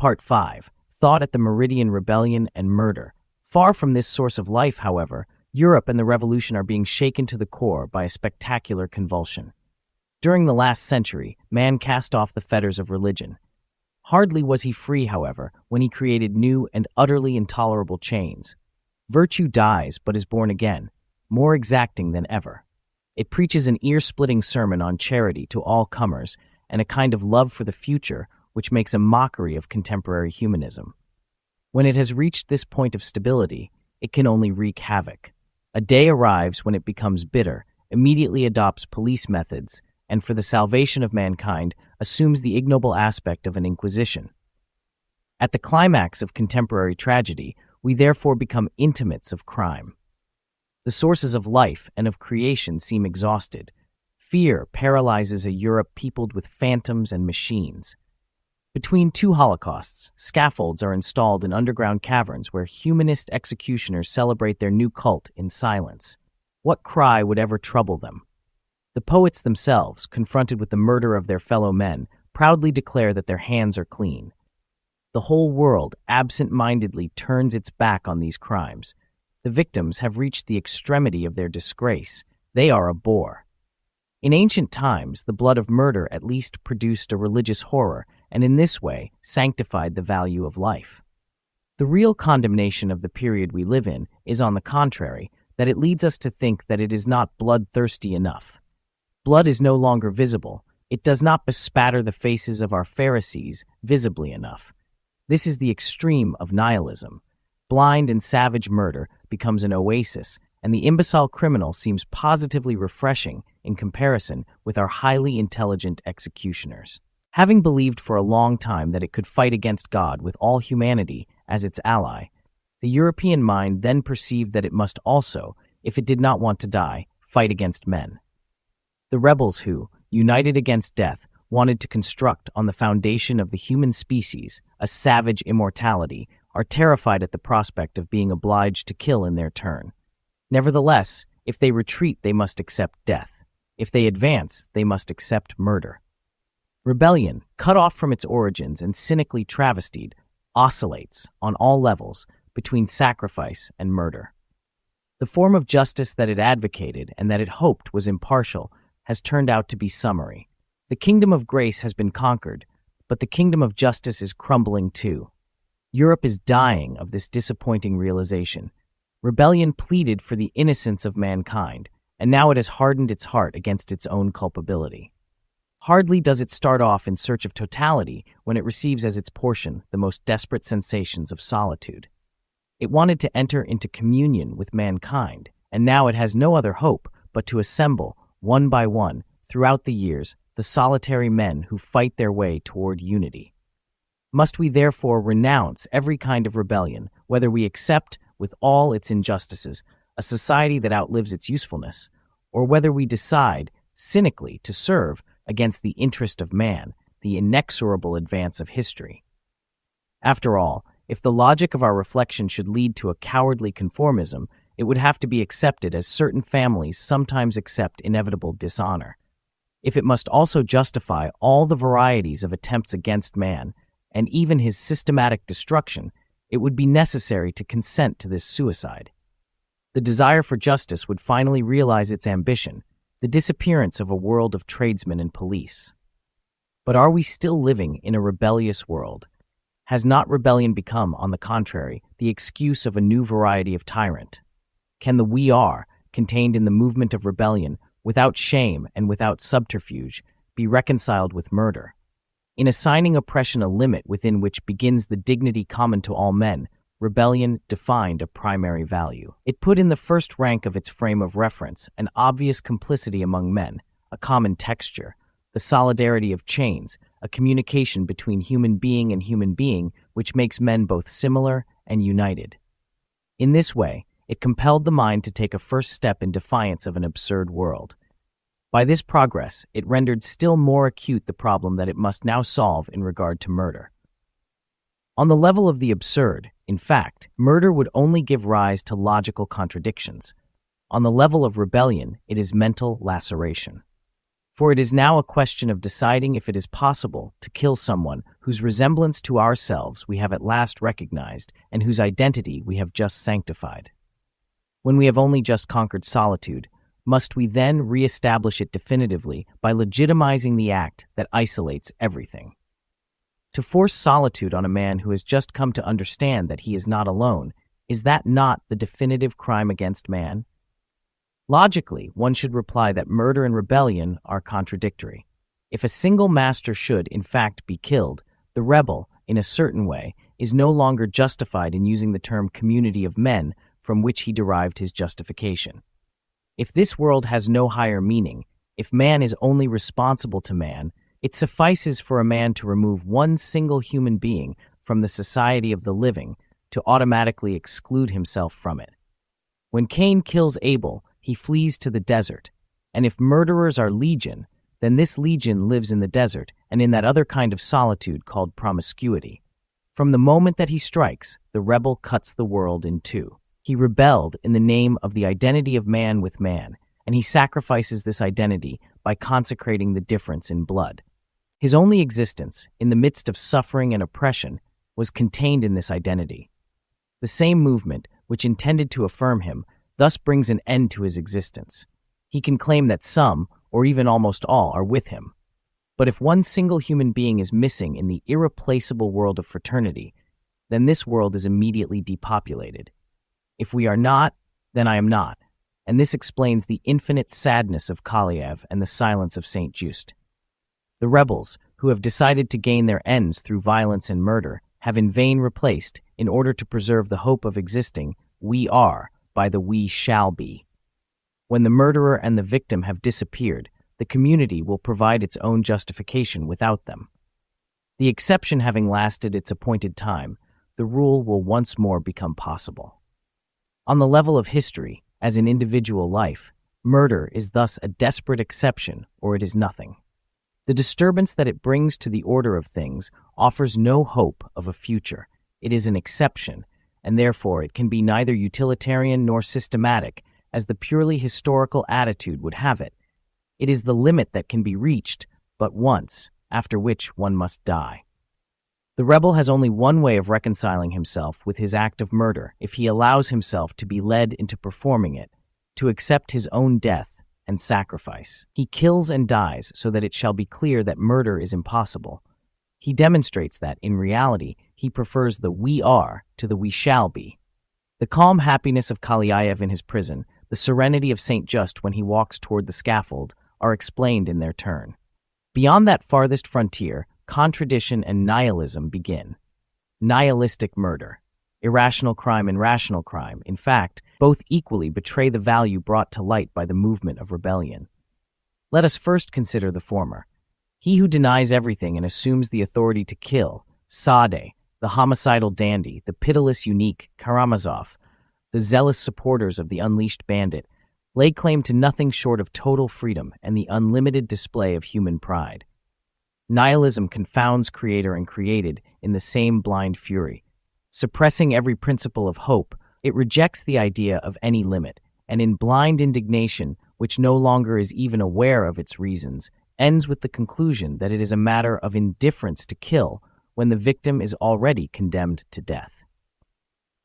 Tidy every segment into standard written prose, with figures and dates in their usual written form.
Part 5. Thought at the Meridian Rebellion and Murder. Far from this source of life, however, Europe and the Revolution are being shaken to the core by a spectacular convulsion. During the last century, man cast off the fetters of religion. Hardly was he free, however, when he created new and utterly intolerable chains. Virtue dies but is born again, more exacting than ever. It preaches an ear-splitting sermon on charity to all comers and a kind of love for the future which makes a mockery of contemporary humanism. When it has reached this point of stability, it can only wreak havoc. A day arrives when it becomes bitter, immediately adopts police methods, and for the salvation of mankind assumes the ignoble aspect of an inquisition. At the climax of contemporary tragedy, we therefore become intimates of crime. The sources of life and of creation seem exhausted. Fear paralyzes a Europe peopled with phantoms and machines. Between two holocausts, scaffolds are installed in underground caverns where humanist executioners celebrate their new cult in silence. What cry would ever trouble them? The poets themselves, confronted with the murder of their fellow men, proudly declare that their hands are clean. The whole world absent-mindedly turns its back on these crimes. The victims have reached the extremity of their disgrace. They are a bore. In ancient times, the blood of murder at least produced a religious horror, and in this way sanctified the value of life. The real condemnation of the period we live in is, on the contrary, that it leads us to think that it is not bloodthirsty enough. Blood is no longer visible. It does not bespatter the faces of our Pharisees visibly enough. This is the extreme of nihilism. Blind and savage murder becomes an oasis, and the imbecile criminal seems positively refreshing in comparison with our highly intelligent executioners. Having believed for a long time that it could fight against God with all humanity as its ally, the European mind then perceived that it must also, if it did not want to die, fight against men. The rebels who, united against death, wanted to construct on the foundation of the human species a savage immortality, are terrified at the prospect of being obliged to kill in their turn. Nevertheless, if they retreat, they must accept death. If they advance, they must accept murder. Rebellion, cut off from its origins and cynically travestied, oscillates, on all levels, between sacrifice and murder. The form of justice that it advocated and that it hoped was impartial has turned out to be summary. The kingdom of grace has been conquered, but the kingdom of justice is crumbling too. Europe is dying of this disappointing realization. Rebellion pleaded for the innocence of mankind, and now it has hardened its heart against its own culpability. Hardly does it start off in search of totality when it receives as its portion the most desperate sensations of solitude. It wanted to enter into communion with mankind, and now it has no other hope but to assemble, one by one, throughout the years, the solitary men who fight their way toward unity. Must we therefore renounce every kind of rebellion, whether we accept, with all its injustices, a society that outlives its usefulness, or whether we decide, cynically, to serve, against the interest of man, the inexorable advance of history? After all, if the logic of our reflection should lead to a cowardly conformism, it would have to be accepted as certain families sometimes accept inevitable dishonor. If it must also justify all the varieties of attempts against man, and even his systematic destruction, it would be necessary to consent to this suicide. The desire for justice would finally realize its ambition, the disappearance of a world of tradesmen and police. But are we still living in a rebellious world? Has not rebellion become, on the contrary, the excuse of a new variety of tyrant? Can the "we are" contained in the movement of rebellion, without shame and without subterfuge, be reconciled with murder? In assigning oppression a limit within which begins the dignity common to all men, rebellion defined a primary value. It put in the first rank of its frame of reference an obvious complicity among men, a common texture, the solidarity of chains, a communication between human being and human being which makes men both similar and united. In this way, it compelled the mind to take a first step in defiance of an absurd world. By this progress, it rendered still more acute the problem that it must now solve in regard to murder. On the level of the absurd, in fact, murder would only give rise to logical contradictions. On the level of rebellion, it is mental laceration. For it is now a question of deciding if it is possible to kill someone whose resemblance to ourselves we have at last recognized and whose identity we have just sanctified. When we have only just conquered solitude, must we then re-establish it definitively by legitimizing the act that isolates everything? To force solitude on a man who has just come to understand that he is not alone, is that not the definitive crime against man? Logically, one should reply that murder and rebellion are contradictory. If a single master should, in fact, be killed, the rebel, in a certain way, is no longer justified in using the term community of men from which he derived his justification. If this world has no higher meaning, if man is only responsible to man, it suffices for a man to remove one single human being from the society of the living to automatically exclude himself from it. When Cain kills Abel, he flees to the desert, and if murderers are legion, then this legion lives in the desert and in that other kind of solitude called promiscuity. From the moment that he strikes, the rebel cuts the world in two. He rebelled in the name of the identity of man with man, and he sacrifices this identity by consecrating the difference in blood. His only existence, in the midst of suffering and oppression, was contained in this identity. The same movement, which intended to affirm him, thus brings an end to his existence. He can claim that some, or even almost all, are with him. But if one single human being is missing in the irreplaceable world of fraternity, then this world is immediately depopulated. If we are not, then I am not, and this explains the infinite sadness of Kaliev and the silence of Saint Just. The rebels, who have decided to gain their ends through violence and murder, have in vain replaced, in order to preserve the hope of existing, we are, by the we shall be. When the murderer and the victim have disappeared, the community will provide its own justification without them. The exception having lasted its appointed time, the rule will once more become possible. On the level of history, as in individual life, murder is thus a desperate exception, or it is nothing. The disturbance that it brings to the order of things offers no hope of a future. It is an exception, and therefore it can be neither utilitarian nor systematic, as the purely historical attitude would have it. It is the limit that can be reached but once, after which one must die. The rebel has only one way of reconciling himself with his act of murder if he allows himself to be led into performing it, to accept his own death and sacrifice. He kills and dies so that it shall be clear that murder is impossible. He demonstrates that, in reality, he prefers the we are to the we shall be. The calm happiness of Kaliev in his prison, the serenity of Saint Just when he walks toward the scaffold, are explained in their turn. Beyond that farthest frontier, contradiction and nihilism begin. Nihilistic murder, irrational crime and rational crime, in fact, both equally betray the value brought to light by the movement of rebellion. Let us first consider the former. He who denies everything and assumes the authority to kill, Sade, the homicidal dandy, the pitiless unique, Karamazov, the zealous supporters of the unleashed bandit, lay claim to nothing short of total freedom and the unlimited display of human pride. Nihilism confounds creator and created in the same blind fury. Suppressing every principle of hope, it rejects the idea of any limit, and in blind indignation, which no longer is even aware of its reasons, ends with the conclusion that it is a matter of indifference to kill when the victim is already condemned to death.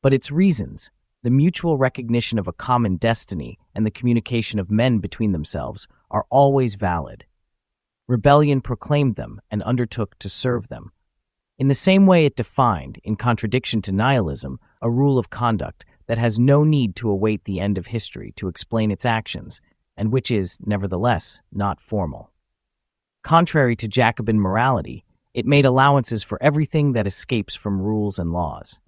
But its reasons, the mutual recognition of a common destiny and the communication of men between themselves, are always valid. Rebellion proclaimed them and undertook to serve them. In the same way it defined, in contradiction to nihilism, a rule of conduct that has no need to await the end of history to explain its actions, and which is, nevertheless, not formal. Contrary to Jacobin morality, it made allowances for everything that escapes from rules and laws.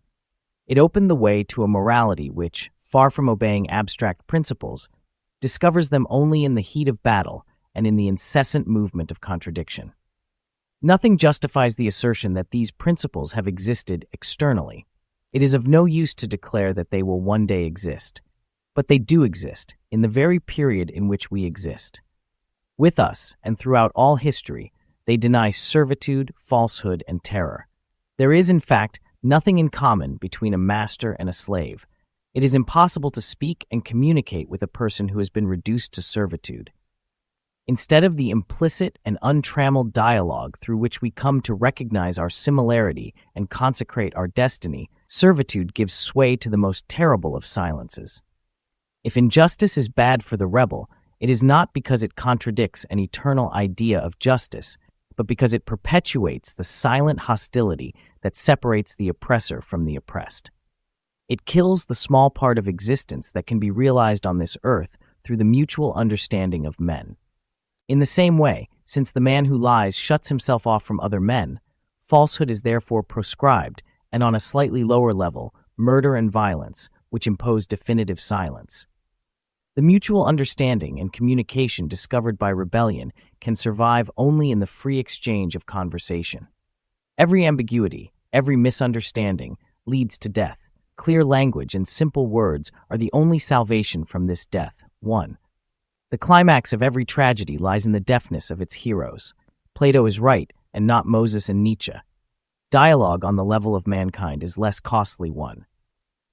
It opened the way to a morality which, far from obeying abstract principles, discovers them only in the heat of battle and in the incessant movement of contradiction. Nothing justifies the assertion that these principles have existed externally. It is of no use to declare that they will one day exist, but they do exist in the very period in which we exist. With us, and throughout all history, they deny servitude, falsehood, and terror. There is, in fact, nothing in common between a master and a slave. It is impossible to speak and communicate with a person who has been reduced to servitude. Instead of the implicit and untrammeled dialogue through which we come to recognize our similarity and consecrate our destiny, servitude gives sway to the most terrible of silences. If injustice is bad for the rebel, it is not because it contradicts an eternal idea of justice, but because it perpetuates the silent hostility that separates the oppressor from the oppressed. It kills the small part of existence that can be realized on this earth through the mutual understanding of men. In the same way, since the man who lies shuts himself off from other men, falsehood is therefore proscribed, and on a slightly lower level, murder and violence, which impose definitive silence. The mutual understanding and communication discovered by rebellion can survive only in the free exchange of conversation. Every ambiguity, every misunderstanding leads to death. Clear language and simple words are the only salvation from this death. 1. The climax of every tragedy lies in the deafness of its heroes. Plato is right, and not Moses and Nietzsche. Dialogue on the level of mankind is less costly one.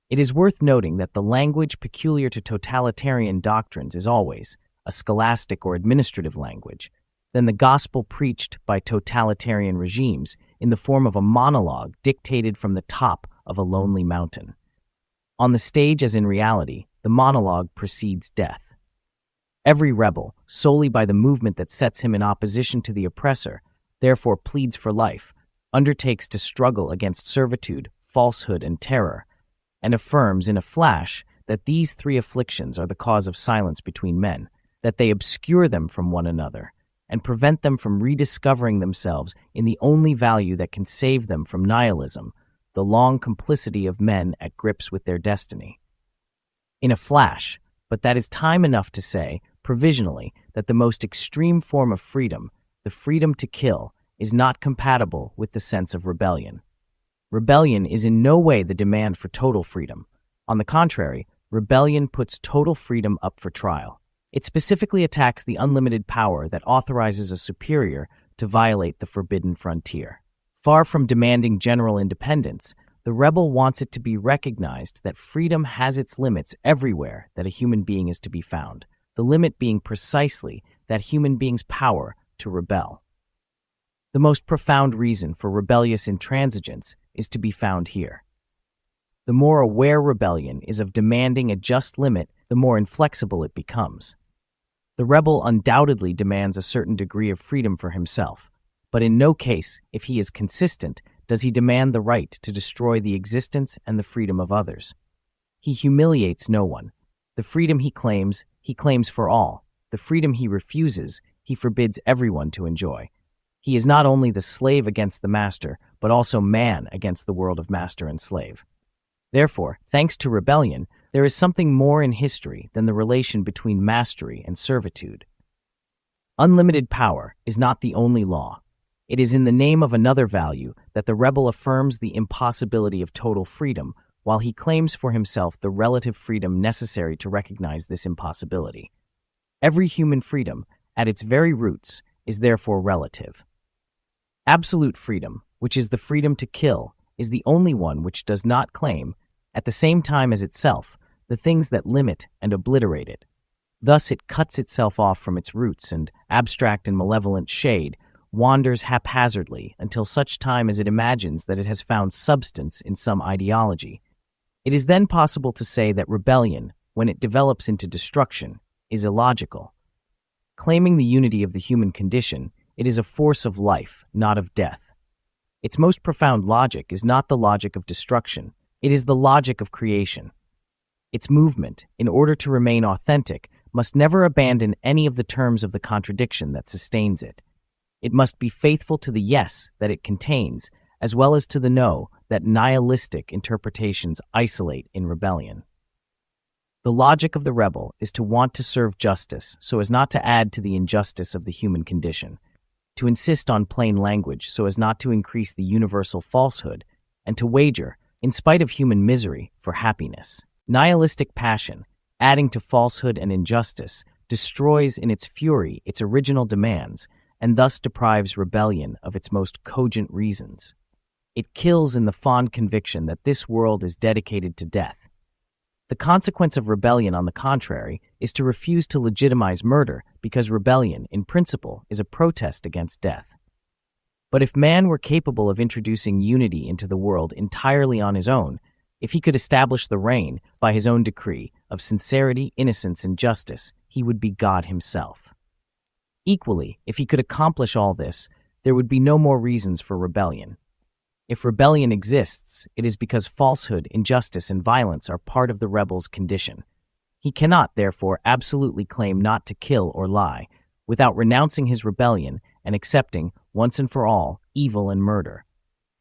It is worth noting that the language peculiar to totalitarian doctrines is always a scholastic or administrative language, than the gospel preached by totalitarian regimes in the form of a monologue dictated from the top of a lonely mountain. On the stage, as in reality, the monologue precedes death. Every rebel, solely by the movement that sets him in opposition to the oppressor, therefore pleads for life, undertakes to struggle against servitude, falsehood, and terror, and affirms in a flash that these three afflictions are the cause of silence between men, that they obscure them from one another, and prevent them from rediscovering themselves in the only value that can save them from nihilism, the long complicity of men at grips with their destiny. In a flash, but that is time enough to say, provisionally, that the most extreme form of freedom, the freedom to kill, is not compatible with the sense of rebellion. Rebellion is in no way the demand for total freedom. On the contrary, rebellion puts total freedom up for trial. It specifically attacks the unlimited power that authorizes a superior to violate the forbidden frontier. Far from demanding general independence, the rebel wants it to be recognized that freedom has its limits everywhere that a human being is to be found, the limit being precisely that human being's power to rebel. The most profound reason for rebellious intransigence is to be found here. The more aware rebellion is of demanding a just limit, the more inflexible it becomes. The rebel undoubtedly demands a certain degree of freedom for himself, but in no case, if he is consistent, does he demand the right to destroy the existence and the freedom of others. He humiliates no one. The freedom he claims for all. The freedom he refuses, he forbids everyone to enjoy. He is not only the slave against the master, but also man against the world of master and slave. Therefore, thanks to rebellion, there is something more in history than the relation between mastery and servitude. Unlimited power is not the only law. It is in the name of another value that the rebel affirms the impossibility of total freedom, while he claims for himself the relative freedom necessary to recognize this impossibility. Every human freedom, at its very roots, is therefore relative. Absolute freedom, which is the freedom to kill, is the only one which does not claim, at the same time as itself, the things that limit and obliterate it. Thus it cuts itself off from its roots and, abstract and malevolent shade, wanders haphazardly until such time as it imagines that it has found substance in some ideology. It is then possible to say that rebellion, when it develops into destruction, is illogical. Claiming the unity of the human condition, it is a force of life, not of death. Its most profound logic is not the logic of destruction, it is the logic of creation. Its movement, in order to remain authentic, must never abandon any of the terms of the contradiction that sustains it. It must be faithful to the yes that it contains, as well as to the no that nihilistic interpretations isolate in rebellion. The logic of the rebel is to want to serve justice so as not to add to the injustice of the human condition, to insist on plain language so as not to increase the universal falsehood, and to wager, in spite of human misery, for happiness. Nihilistic passion, adding to falsehood and injustice, destroys in its fury its original demands, and thus deprives rebellion of its most cogent reasons. It kills in the fond conviction that this world is dedicated to death. The consequence of rebellion, on the contrary, is to refuse to legitimize murder because rebellion, in principle, is a protest against death. But if man were capable of introducing unity into the world entirely on his own, if he could establish the reign, by his own decree, of sincerity, innocence, and justice, he would be God himself. Equally, if he could accomplish all this, there would be no more reasons for rebellion. If rebellion exists, it is because falsehood, injustice, and violence are part of the rebel's condition. He cannot, therefore, absolutely claim not to kill or lie, without renouncing his rebellion and accepting, once and for all, evil and murder.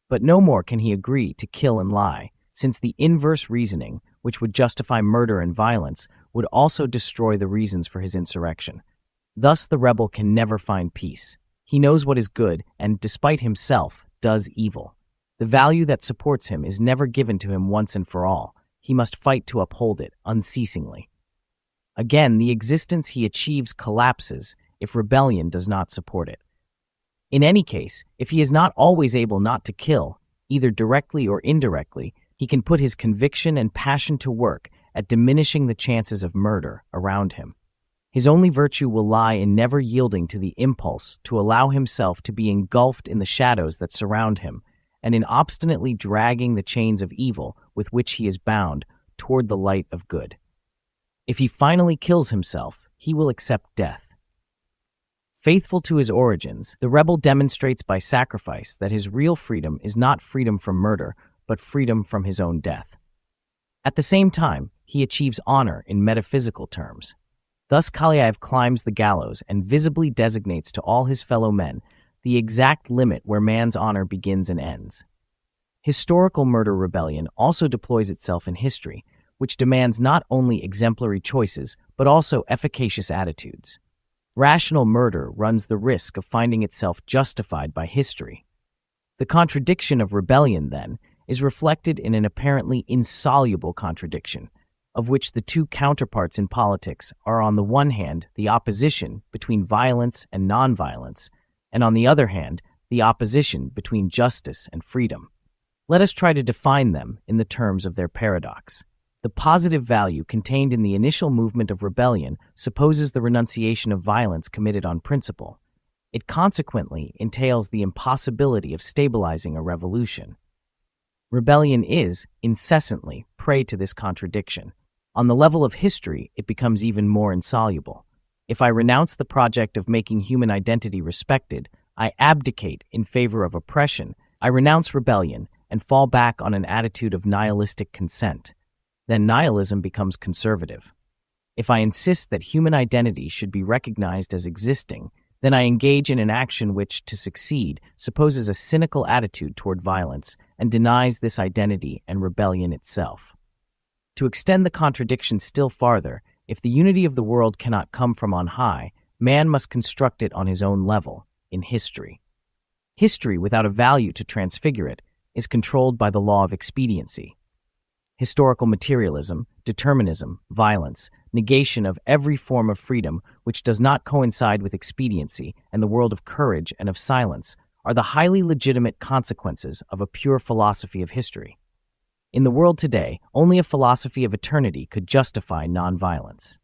But no more can he agree to kill and lie, since the inverse reasoning, which would justify murder and violence, would also destroy the reasons for his insurrection. Thus the rebel can never find peace. He knows what is good and, despite himself, does evil. The value that supports him is never given to him once and for all. He must fight to uphold it unceasingly. Again, the existence he achieves collapses if rebellion does not support it. In any case, if he is not always able not to kill, either directly or indirectly, he can put his conviction and passion to work at diminishing the chances of murder around him. His only virtue will lie in never yielding to the impulse to allow himself to be engulfed in the shadows that surround him, and in obstinately dragging the chains of evil with which he is bound toward the light of good. If he finally kills himself, he will accept death. Faithful to his origins, the rebel demonstrates by sacrifice that his real freedom is not freedom from murder, but freedom from his own death. At the same time, he achieves honor in metaphysical terms. Thus Kaliaev climbs the gallows and visibly designates to all his fellow men the exact limit where man's honor begins and ends. Historical murder rebellion also deploys itself in history, which demands not only exemplary choices, but also efficacious attitudes. Rational murder runs the risk of finding itself justified by history. The contradiction of rebellion, then, is reflected in an apparently insoluble contradiction, of which the two counterparts in politics are on the one hand the opposition between violence and nonviolence, and on the other hand the opposition between justice and freedom. Let us try to define them in the terms of their paradox. The positive value contained in the initial movement of rebellion supposes the renunciation of violence committed on principle. It consequently entails the impossibility of stabilizing a revolution. Rebellion is, incessantly, prey to this contradiction. On the level of history, it becomes even more insoluble. If I renounce the project of making human identity respected, I abdicate in favor of oppression, I renounce rebellion, and fall back on an attitude of nihilistic consent. Then nihilism becomes conservative. If I insist that human identity should be recognized as existing, then I engage in an action which, to succeed, supposes a cynical attitude toward violence and denies this identity and rebellion itself. To extend the contradiction still farther, if the unity of the world cannot come from on high, man must construct it on his own level, in history. History, without a value to transfigure it, is controlled by the law of expediency. Historical materialism, determinism, violence, negation of every form of freedom which does not coincide with expediency, and the world of courage and of silence are the highly legitimate consequences of a pure philosophy of history. In the world today, only a philosophy of eternity could justify nonviolence.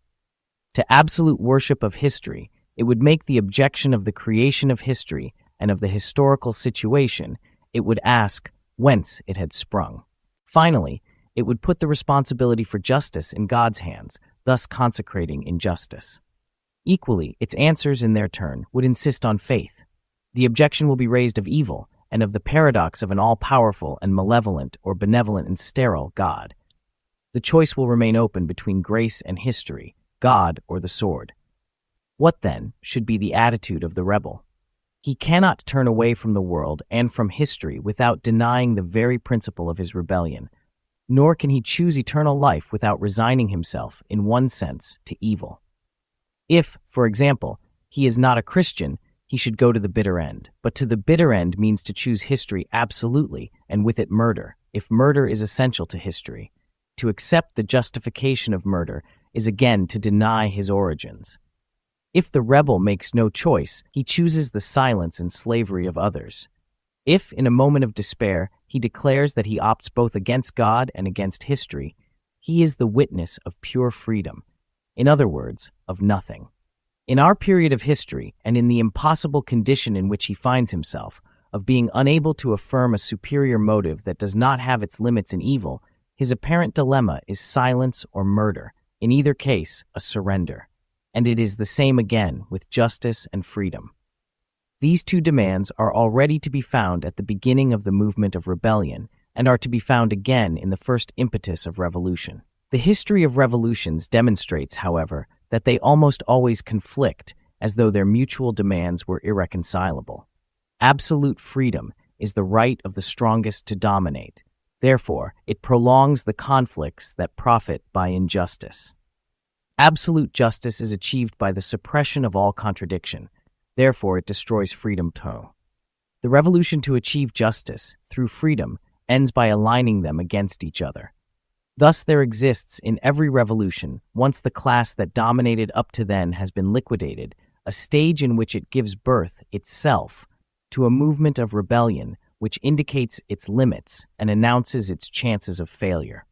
To absolute worship of history, it would make the objection of the creation of history and of the historical situation. It would ask whence it had sprung. Finally, it would put the responsibility for justice in God's hands, thus consecrating injustice. Equally, its answers in their turn would insist on faith. The objection will be raised of evil and of the paradox of an all-powerful and malevolent or benevolent and sterile God. The choice will remain open between grace and history, God or the sword. What, then, should be the attitude of the rebel? He cannot turn away from the world and from history without denying the very principle of his rebellion, nor can he choose eternal life without resigning himself, in one sense, to evil. If, for example, he is not a Christian, he should go to the bitter end. But to the bitter end means to choose history absolutely, and with it murder, if murder is essential to history. To accept the justification of murder is again to deny his origins. If the rebel makes no choice, he chooses the silence and slavery of others. If, in a moment of despair, he declares that he opts both against God and against history, He is the witness of pure freedom, in other words, of nothing. In our period of history, and in the impossible condition in which he finds himself, of being unable to affirm a superior motive that does not have its limits in evil, his apparent dilemma is silence or murder, in either case, a surrender. And it is the same again with justice and freedom. These two demands are already to be found at the beginning of the movement of rebellion, and are to be found again in the first impetus of revolution. The history of revolutions demonstrates, however, that they almost always conflict, as though their mutual demands were irreconcilable. Absolute freedom is the right of the strongest to dominate. Therefore, it prolongs the conflicts that profit by injustice. Absolute justice is achieved by the suppression of all contradiction. Therefore, it destroys freedom too. The revolution to achieve justice, through freedom, ends by aligning them against each other. Thus, there exists in every revolution, once the class that dominated up to then has been liquidated, a stage in which it gives birth, itself, to a movement of rebellion which indicates its limits and announces its chances of failure.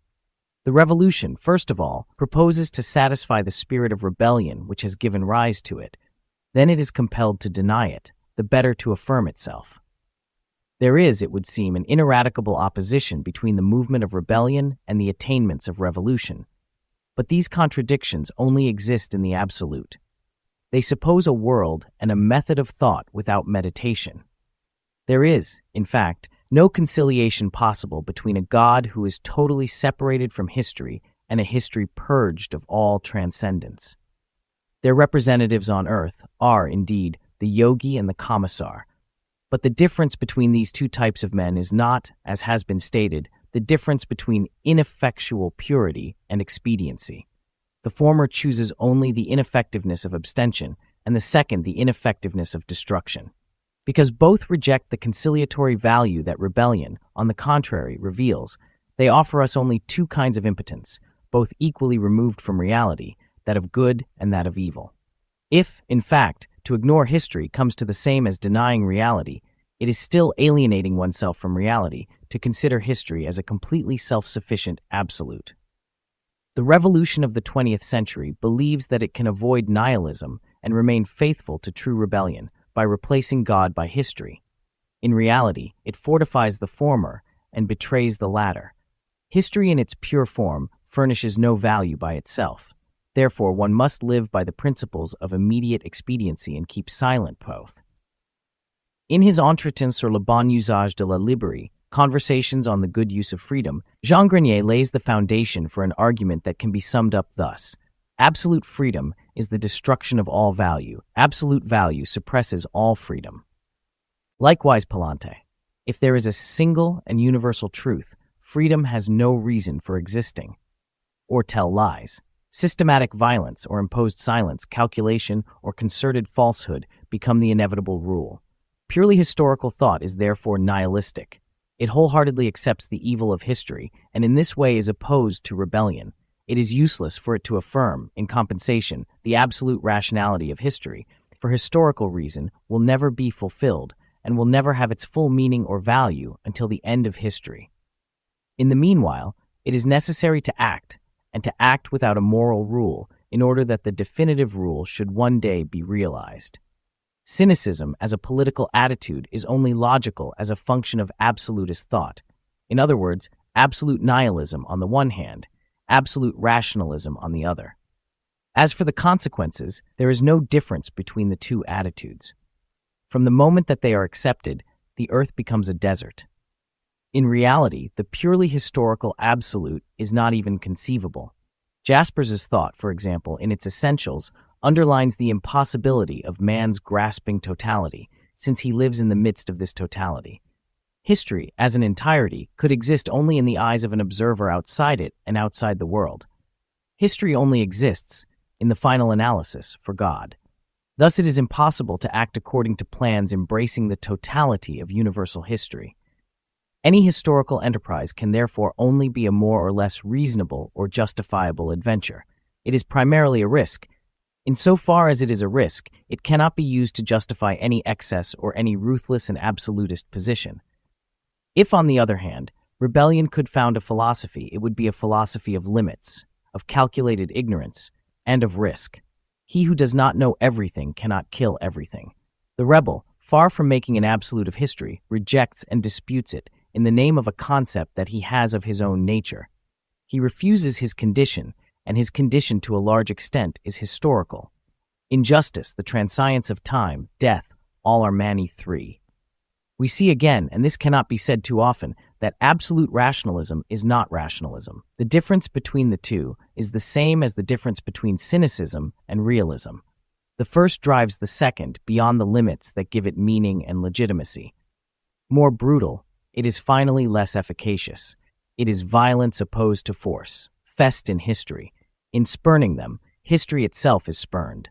The revolution, first of all, proposes to satisfy the spirit of rebellion which has given rise to it. Then it is compelled to deny it, the better to affirm itself. There is, it would seem, an ineradicable opposition between the movement of rebellion and the attainments of revolution. But these contradictions only exist in the absolute. They suppose a world and a method of thought without meditation. There is, in fact, no conciliation possible between a God who is totally separated from history and a history purged of all transcendence. Their representatives on earth are, indeed, the yogi and the commissar. But the difference between these two types of men is not, as has been stated, the difference between ineffectual purity and expediency. The former chooses only the ineffectiveness of abstention, and the second the ineffectiveness of destruction. Because both reject the conciliatory value that rebellion, on the contrary, reveals, they offer us only two kinds of impotence, both equally removed from reality, that of good and that of evil. If, in fact, to ignore history comes to the same as denying reality, it is still alienating oneself from reality to consider history as a completely self-sufficient absolute. The revolution of the 20th century believes that it can avoid nihilism and remain faithful to true rebellion by replacing God by history. In reality, it fortifies the former and betrays the latter. History in its pure form furnishes no value by itself. Therefore, one must live by the principles of immediate expediency and keep silent both. In his Entretien sur le bon usage de la liberté, Conversations on the Good Use of Freedom, Jean Grenier lays the foundation for an argument that can be summed up thus. Absolute freedom is the destruction of all value. Absolute value suppresses all freedom. Likewise, Palante, if there is a single and universal truth, freedom has no reason for existing. Or tell lies. Systematic violence or imposed silence, calculation, or concerted falsehood become the inevitable rule. Purely historical thought is therefore nihilistic. It wholeheartedly accepts the evil of history, and in this way is opposed to rebellion. It is useless for it to affirm, in compensation, the absolute rationality of history, for historical reason will never be fulfilled and will never have its full meaning or value until the end of history. In the meanwhile, it is necessary to act, and to act without a moral rule, in order that the definitive rule should one day be realized. Cynicism as a political attitude is only logical as a function of absolutist thought. In other words, absolute nihilism on the one hand, absolute rationalism on the other. As for the consequences, there is no difference between the two attitudes. From the moment that they are accepted, the earth becomes a desert. In reality, the purely historical absolute is not even conceivable. Jaspers's thought, for example, in its essentials, underlines the impossibility of man's grasping totality, since he lives in the midst of this totality. History, as an entirety, could exist only in the eyes of an observer outside it and outside the world. History only exists, in the final analysis, for God. Thus it is impossible to act according to plans embracing the totality of universal history. Any historical enterprise can therefore only be a more or less reasonable or justifiable adventure. It is primarily a risk. Insofar as it is a risk, it cannot be used to justify any excess or any ruthless and absolutist position. If, on the other hand, Rebellion could found a philosophy. It would be a philosophy of limits, of calculated ignorance, and of risk. He who does not know everything cannot kill everything. The rebel, far from making an absolute of history, rejects and disputes it in the name of a concept that he has of his own nature. He refuses his condition, and his condition to a large extent is historical. Injustice, the transience of time, death, all are mani three. We see again, and this cannot be said too often, that absolute rationalism is not rationalism. The difference between the two is the same as the difference between cynicism and realism. The first drives the second beyond the limits that give it meaning and legitimacy. More brutal, it is finally less efficacious. It is violence opposed to force, fest in history. In spurning them, history itself is spurned.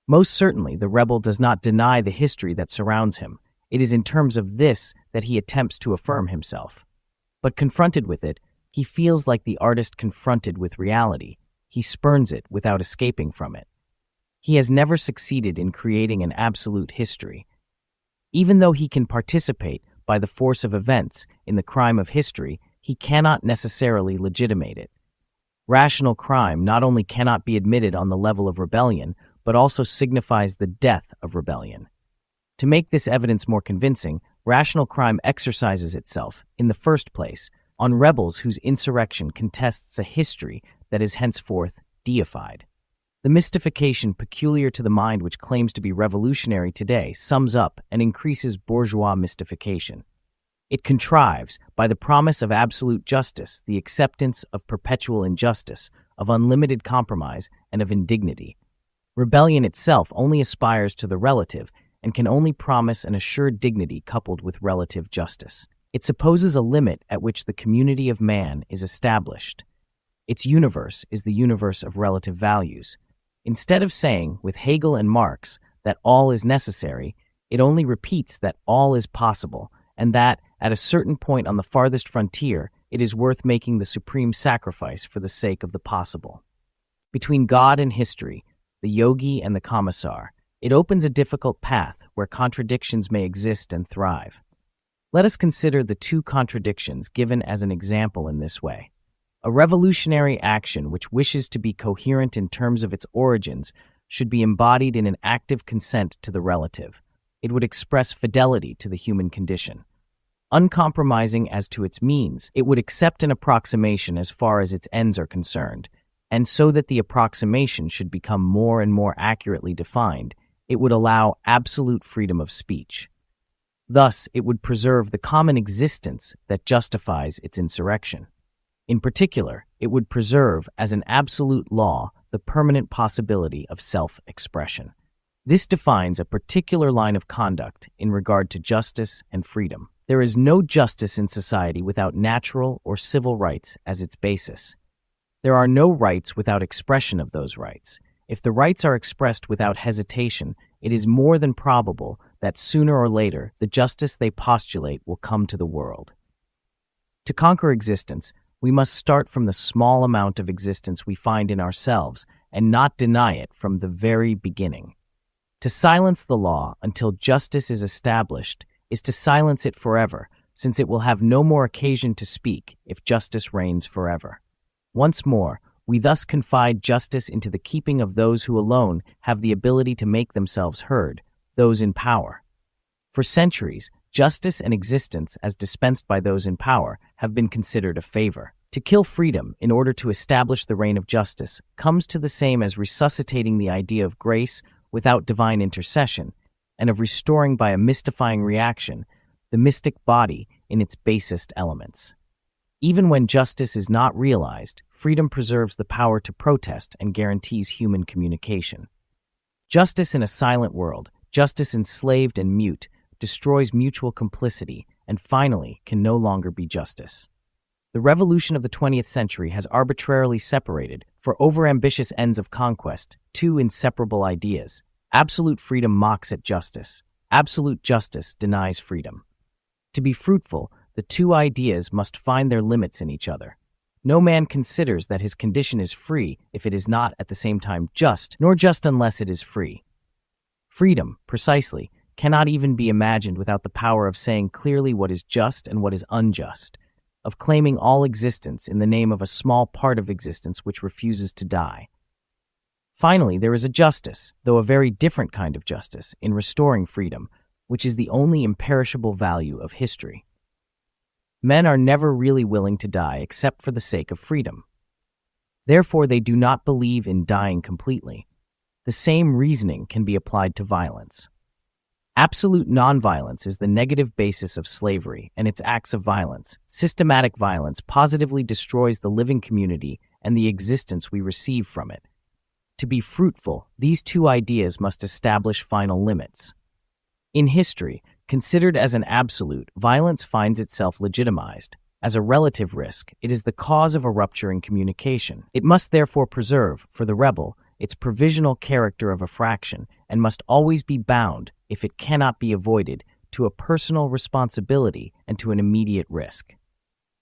Most certainly, the rebel does not deny the history that surrounds him. It is in terms of this that he attempts to affirm himself. But confronted with it, he feels like the artist confronted with reality. He spurns it without escaping from it. He has never succeeded in creating an absolute history. Even though he can participate, by the force of events, in the crime of history, he cannot necessarily legitimate it. Rational crime not only cannot be admitted on the level of rebellion, but also signifies the death of rebellion. To make this evidence more convincing, rational crime exercises itself, in the first place, on rebels whose insurrection contests a history that is henceforth deified. The mystification peculiar to the mind which claims to be revolutionary today sums up and increases bourgeois mystification. It contrives, by the promise of absolute justice, the acceptance of perpetual injustice, of unlimited compromise, and of indignity. Rebellion itself only aspires to the relative and can only promise an assured dignity coupled with relative justice. It supposes a limit at which the community of man is established. Its universe is the universe of relative values. Instead of saying, with Hegel and Marx, that all is necessary, it only repeats that all is possible, and that, at a certain point on the farthest frontier, it is worth making the supreme sacrifice for the sake of the possible. Between God and history, the yogi and the commissar, it opens a difficult path where contradictions may exist and thrive. Let us consider the two contradictions given as an example in this way. A revolutionary action which wishes to be coherent in terms of its origins should be embodied in an active consent to the relative. It would express fidelity to the human condition. Uncompromising as to its means, it would accept an approximation as far as its ends are concerned, and so that the approximation should become more and more accurately defined, it would allow absolute freedom of speech. Thus, it would preserve the common existence that justifies its insurrection. In particular, it would preserve, as an absolute law, the permanent possibility of self-expression. This defines a particular line of conduct in regard to justice and freedom. There is no justice in society without natural or civil rights as its basis. There are no rights without expression of those rights. If the rights are expressed without hesitation, it is more than probable that sooner or later the justice they postulate will come to the world. To conquer existence, we must start from the small amount of existence we find in ourselves and not deny it from the very beginning. To silence the law until justice is established is to silence it forever, since it will have no more occasion to speak if justice reigns forever. Once more, we thus confide justice into the keeping of those who alone have the ability to make themselves heard, those in power. For centuries, justice and existence as dispensed by those in power have been considered a favor. To kill freedom in order to establish the reign of justice comes to the same as resuscitating the idea of grace without divine intercession, and of restoring by a mystifying reaction the mystic body in its basest elements. Even when justice is not realized, freedom preserves the power to protest and guarantees human communication. Justice in a silent world, justice enslaved and mute, destroys mutual complicity and finally can no longer be justice. The revolution of the 20th century has arbitrarily separated, for overambitious ends of conquest, two inseparable ideas. Absolute freedom mocks at justice. Absolute justice denies freedom. To be fruitful, the two ideas must find their limits in each other. No man considers that his condition is free if it is not at the same time just, nor just unless it is free. Freedom, precisely, cannot even be imagined without the power of saying clearly what is just and what is unjust. of claiming all existence in the name of a small part of existence which refuses to die. Finally, there is a justice, though a very different kind of justice, in restoring freedom, which is the only imperishable value of history. Men are never really willing to die except for the sake of freedom. Therefore, they do not believe in dying completely. The same reasoning can be applied to violence. Absolute nonviolence is the negative basis of slavery and its acts of violence. Systematic violence positively destroys the living community and the existence we receive from it. To be fruitful, these two ideas must establish final limits. In history, considered as an absolute, violence finds itself legitimized. As a relative risk, it is the cause of a rupture in communication. It must therefore preserve, for the rebel, its provisional character of a fraction, and must always be bound, if it cannot be avoided, to a personal responsibility and to an immediate risk.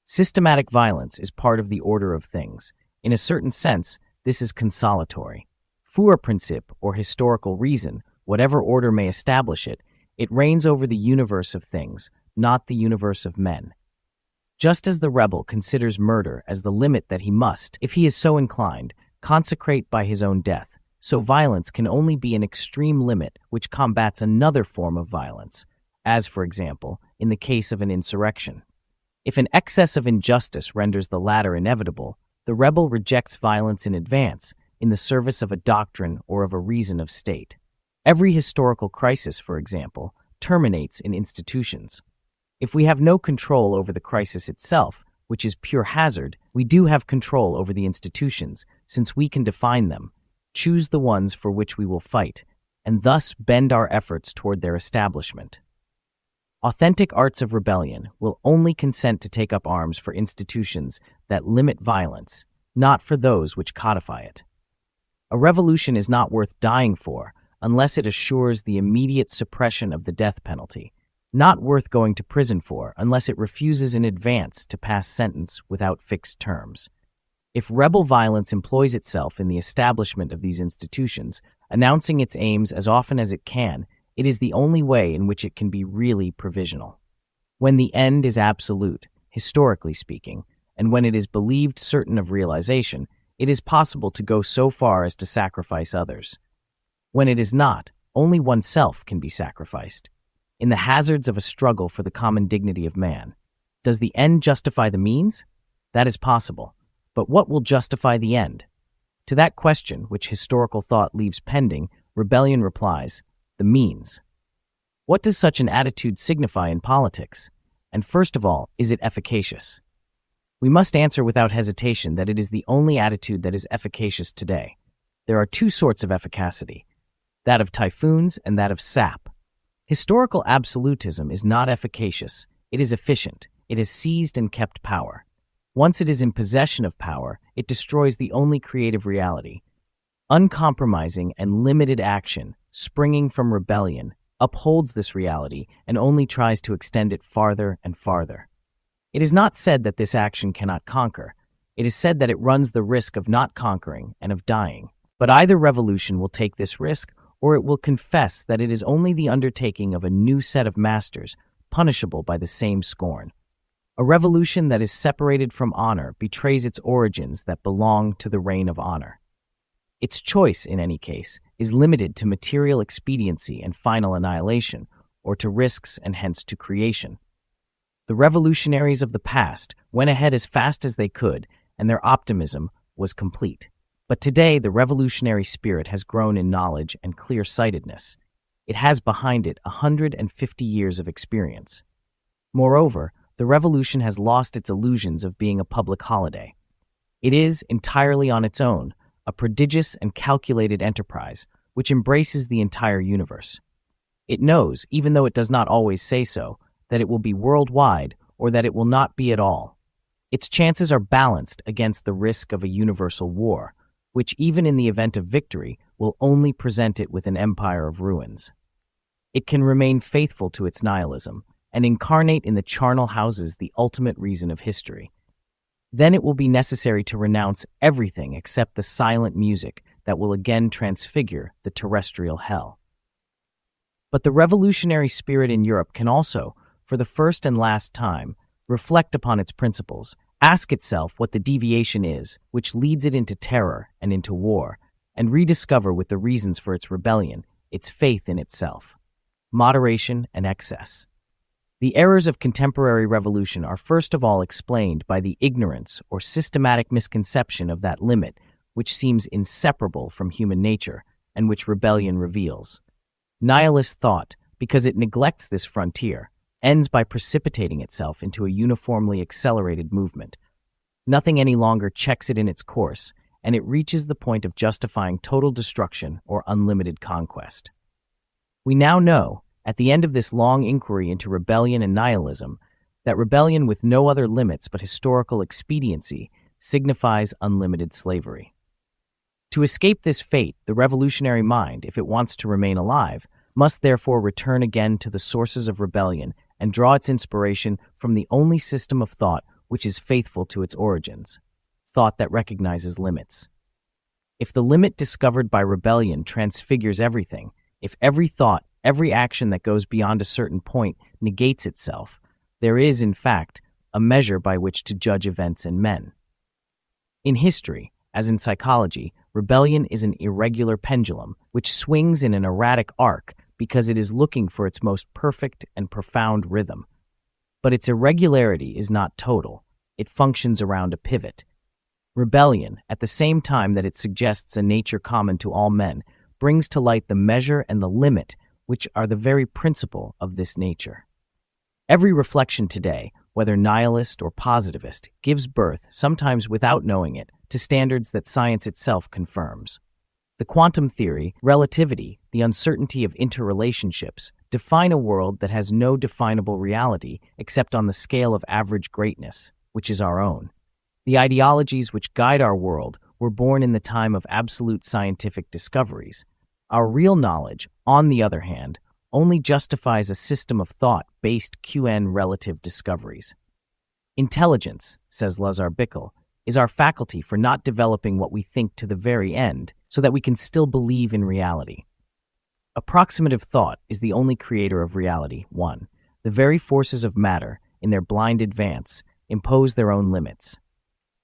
Systematic violence is part of the order of things. In a certain sense, this is consolatory. Führerprinzip, or historical reason, whatever order may establish it, it reigns over the universe of things, not the universe of men. Just as the rebel considers murder as the limit that he must, if he is so inclined, consecrate by his own death, so violence can only be an extreme limit which combats another form of violence, as, for example, in the case of an insurrection. If an excess of injustice renders the latter inevitable, the rebel rejects violence in advance, in the service of a doctrine or of a reason of state. Every historical crisis, for example, terminates in institutions. If we have no control over the crisis itself, which is pure hazard, we do have control over the institutions, since we can define them, choose the ones for which we will fight, and thus bend our efforts toward their establishment. Authentic arts of rebellion will only consent to take up arms for institutions that limit violence, not for those which codify it. A revolution is not worth dying for unless it assures the immediate suppression of the death penalty, not worth going to prison for unless it refuses in advance to pass sentence without fixed terms. If rebel violence employs itself in the establishment of these institutions, announcing its aims as often as it can, it is the only way in which it can be really provisional. When the end is absolute, historically speaking, and when it is believed certain of realization, it is possible to go so far as to sacrifice others. When it is not, only oneself can be sacrificed. In the hazards of a struggle for the common dignity of man, does the end justify the means? That is possible. But what will justify the end? To that question, which historical thought leaves pending, rebellion replies, the means. What does such an attitude signify in politics? And first of all, is it efficacious? We must answer without hesitation that it is the only attitude that is efficacious today. There are two sorts of efficacy, that of typhoons and that of sap. Historical absolutism is not efficacious, it is efficient, it has seized and kept power. Once it is in possession of power, it destroys the only creative reality. Uncompromising and limited action, springing from rebellion, upholds this reality and only tries to extend it farther and farther. It is not said that this action cannot conquer. It is said that it runs the risk of not conquering and of dying. But either revolution will take this risk, or it will confess that it is only the undertaking of a new set of masters, punishable by the same scorn. A revolution that is separated from honor betrays its origins that belong to the reign of honor. Its choice, in any case, is limited to material expediency and final annihilation, or to risks and hence to creation. The revolutionaries of the past went ahead as fast as they could, and their optimism was complete. But today, the revolutionary spirit has grown in knowledge and clear-sightedness. It has behind it 150 years of experience. Moreover, the revolution has lost its illusions of being a public holiday. It is, entirely on its own, a prodigious and calculated enterprise which embraces the entire universe. It knows, even though it does not always say so, that it will be worldwide or that it will not be at all. Its chances are balanced against the risk of a universal war, which even in the event of victory will only present it with an empire of ruins. It can remain faithful to its nihilism and incarnate in the charnel houses the ultimate reason of history. Then it will be necessary to renounce everything except the silent music that will again transfigure the terrestrial hell. But the revolutionary spirit in Europe can also, for the first and last time, reflect upon its principles, ask itself what the deviation is, which leads it into terror and into war, and rediscover with the reasons for its rebellion, its faith in itself. Moderation and excess. The errors of contemporary revolution are first of all explained by the ignorance or systematic misconception of that limit which seems inseparable from human nature and which rebellion reveals. Nihilist thought, because it neglects this frontier, ends by precipitating itself into a uniformly accelerated movement. Nothing any longer checks it in its course, and it reaches the point of justifying total destruction or unlimited conquest. We now know, at the end of this long inquiry into rebellion and nihilism, that rebellion with no other limits but historical expediency signifies unlimited slavery. To escape this fate, the revolutionary mind, if it wants to remain alive, must therefore return again to the sources of rebellion and draw its inspiration from the only system of thought which is faithful to its origins, thought that recognizes limits. If the limit discovered by rebellion transfigures everything, if every thought, every action that goes beyond a certain point negates itself, there is, in fact, a measure by which to judge events and men. In history, as in psychology, rebellion is an irregular pendulum which swings in an erratic arc because it is looking for its most perfect and profound rhythm. But its irregularity is not total. It functions around a pivot. Rebellion, at the same time that it suggests a nature common to all men, brings to light the measure and the limit which are the very principle of this nature. Every reflection today, whether nihilist or positivist, gives birth, sometimes without knowing it, to standards that science itself confirms. The quantum theory, relativity, the uncertainty of interrelationships, define a world that has no definable reality except on the scale of average greatness, which is our own. The ideologies which guide our world were born in the time of absolute scientific discoveries. Our real knowledge, on the other hand, only justifies a system of thought-based QN relative discoveries. Intelligence, says Lazar Bickel, is our faculty for not developing what we think to the very end so that we can still believe in reality. Approximative thought is the only creator of reality. 1. The very forces of matter, in their blind advance, impose their own limits.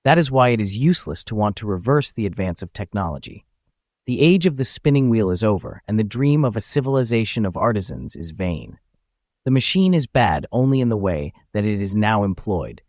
That is why it is useless to want to reverse the advance of technology. The age of the spinning wheel is over, and the dream of a civilization of artisans is vain. The machine is bad only in the way that it is now employed.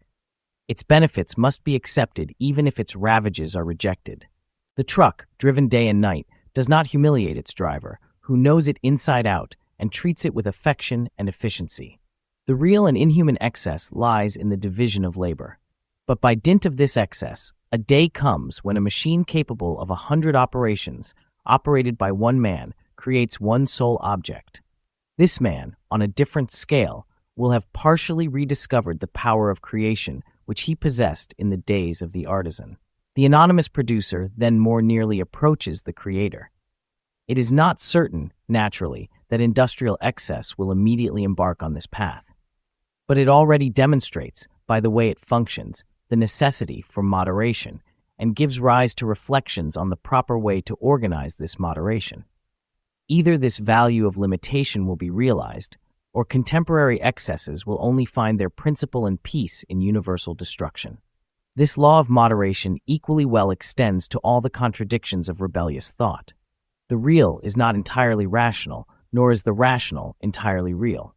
Its benefits must be accepted even if its ravages are rejected. The truck, driven day and night, does not humiliate its driver, who knows it inside out and treats it with affection and efficiency. The real and inhuman excess lies in the division of labor. But by dint of this excess, a day comes when a machine capable of 100 operations, operated by one man, creates one sole object. This man, on a different scale, will have partially rediscovered the power of creation which he possessed in the days of the artisan. The anonymous producer then more nearly approaches the creator. It is not certain, naturally, that industrial excess will immediately embark on this path. But it already demonstrates, by the way it functions, the necessity for moderation, and gives rise to reflections on the proper way to organize this moderation. Either this value of limitation will be realized, or contemporary excesses will only find their principle and peace in universal destruction. This law of moderation equally well extends to all the contradictions of rebellious thought. The real is not entirely rational, nor is the rational entirely real.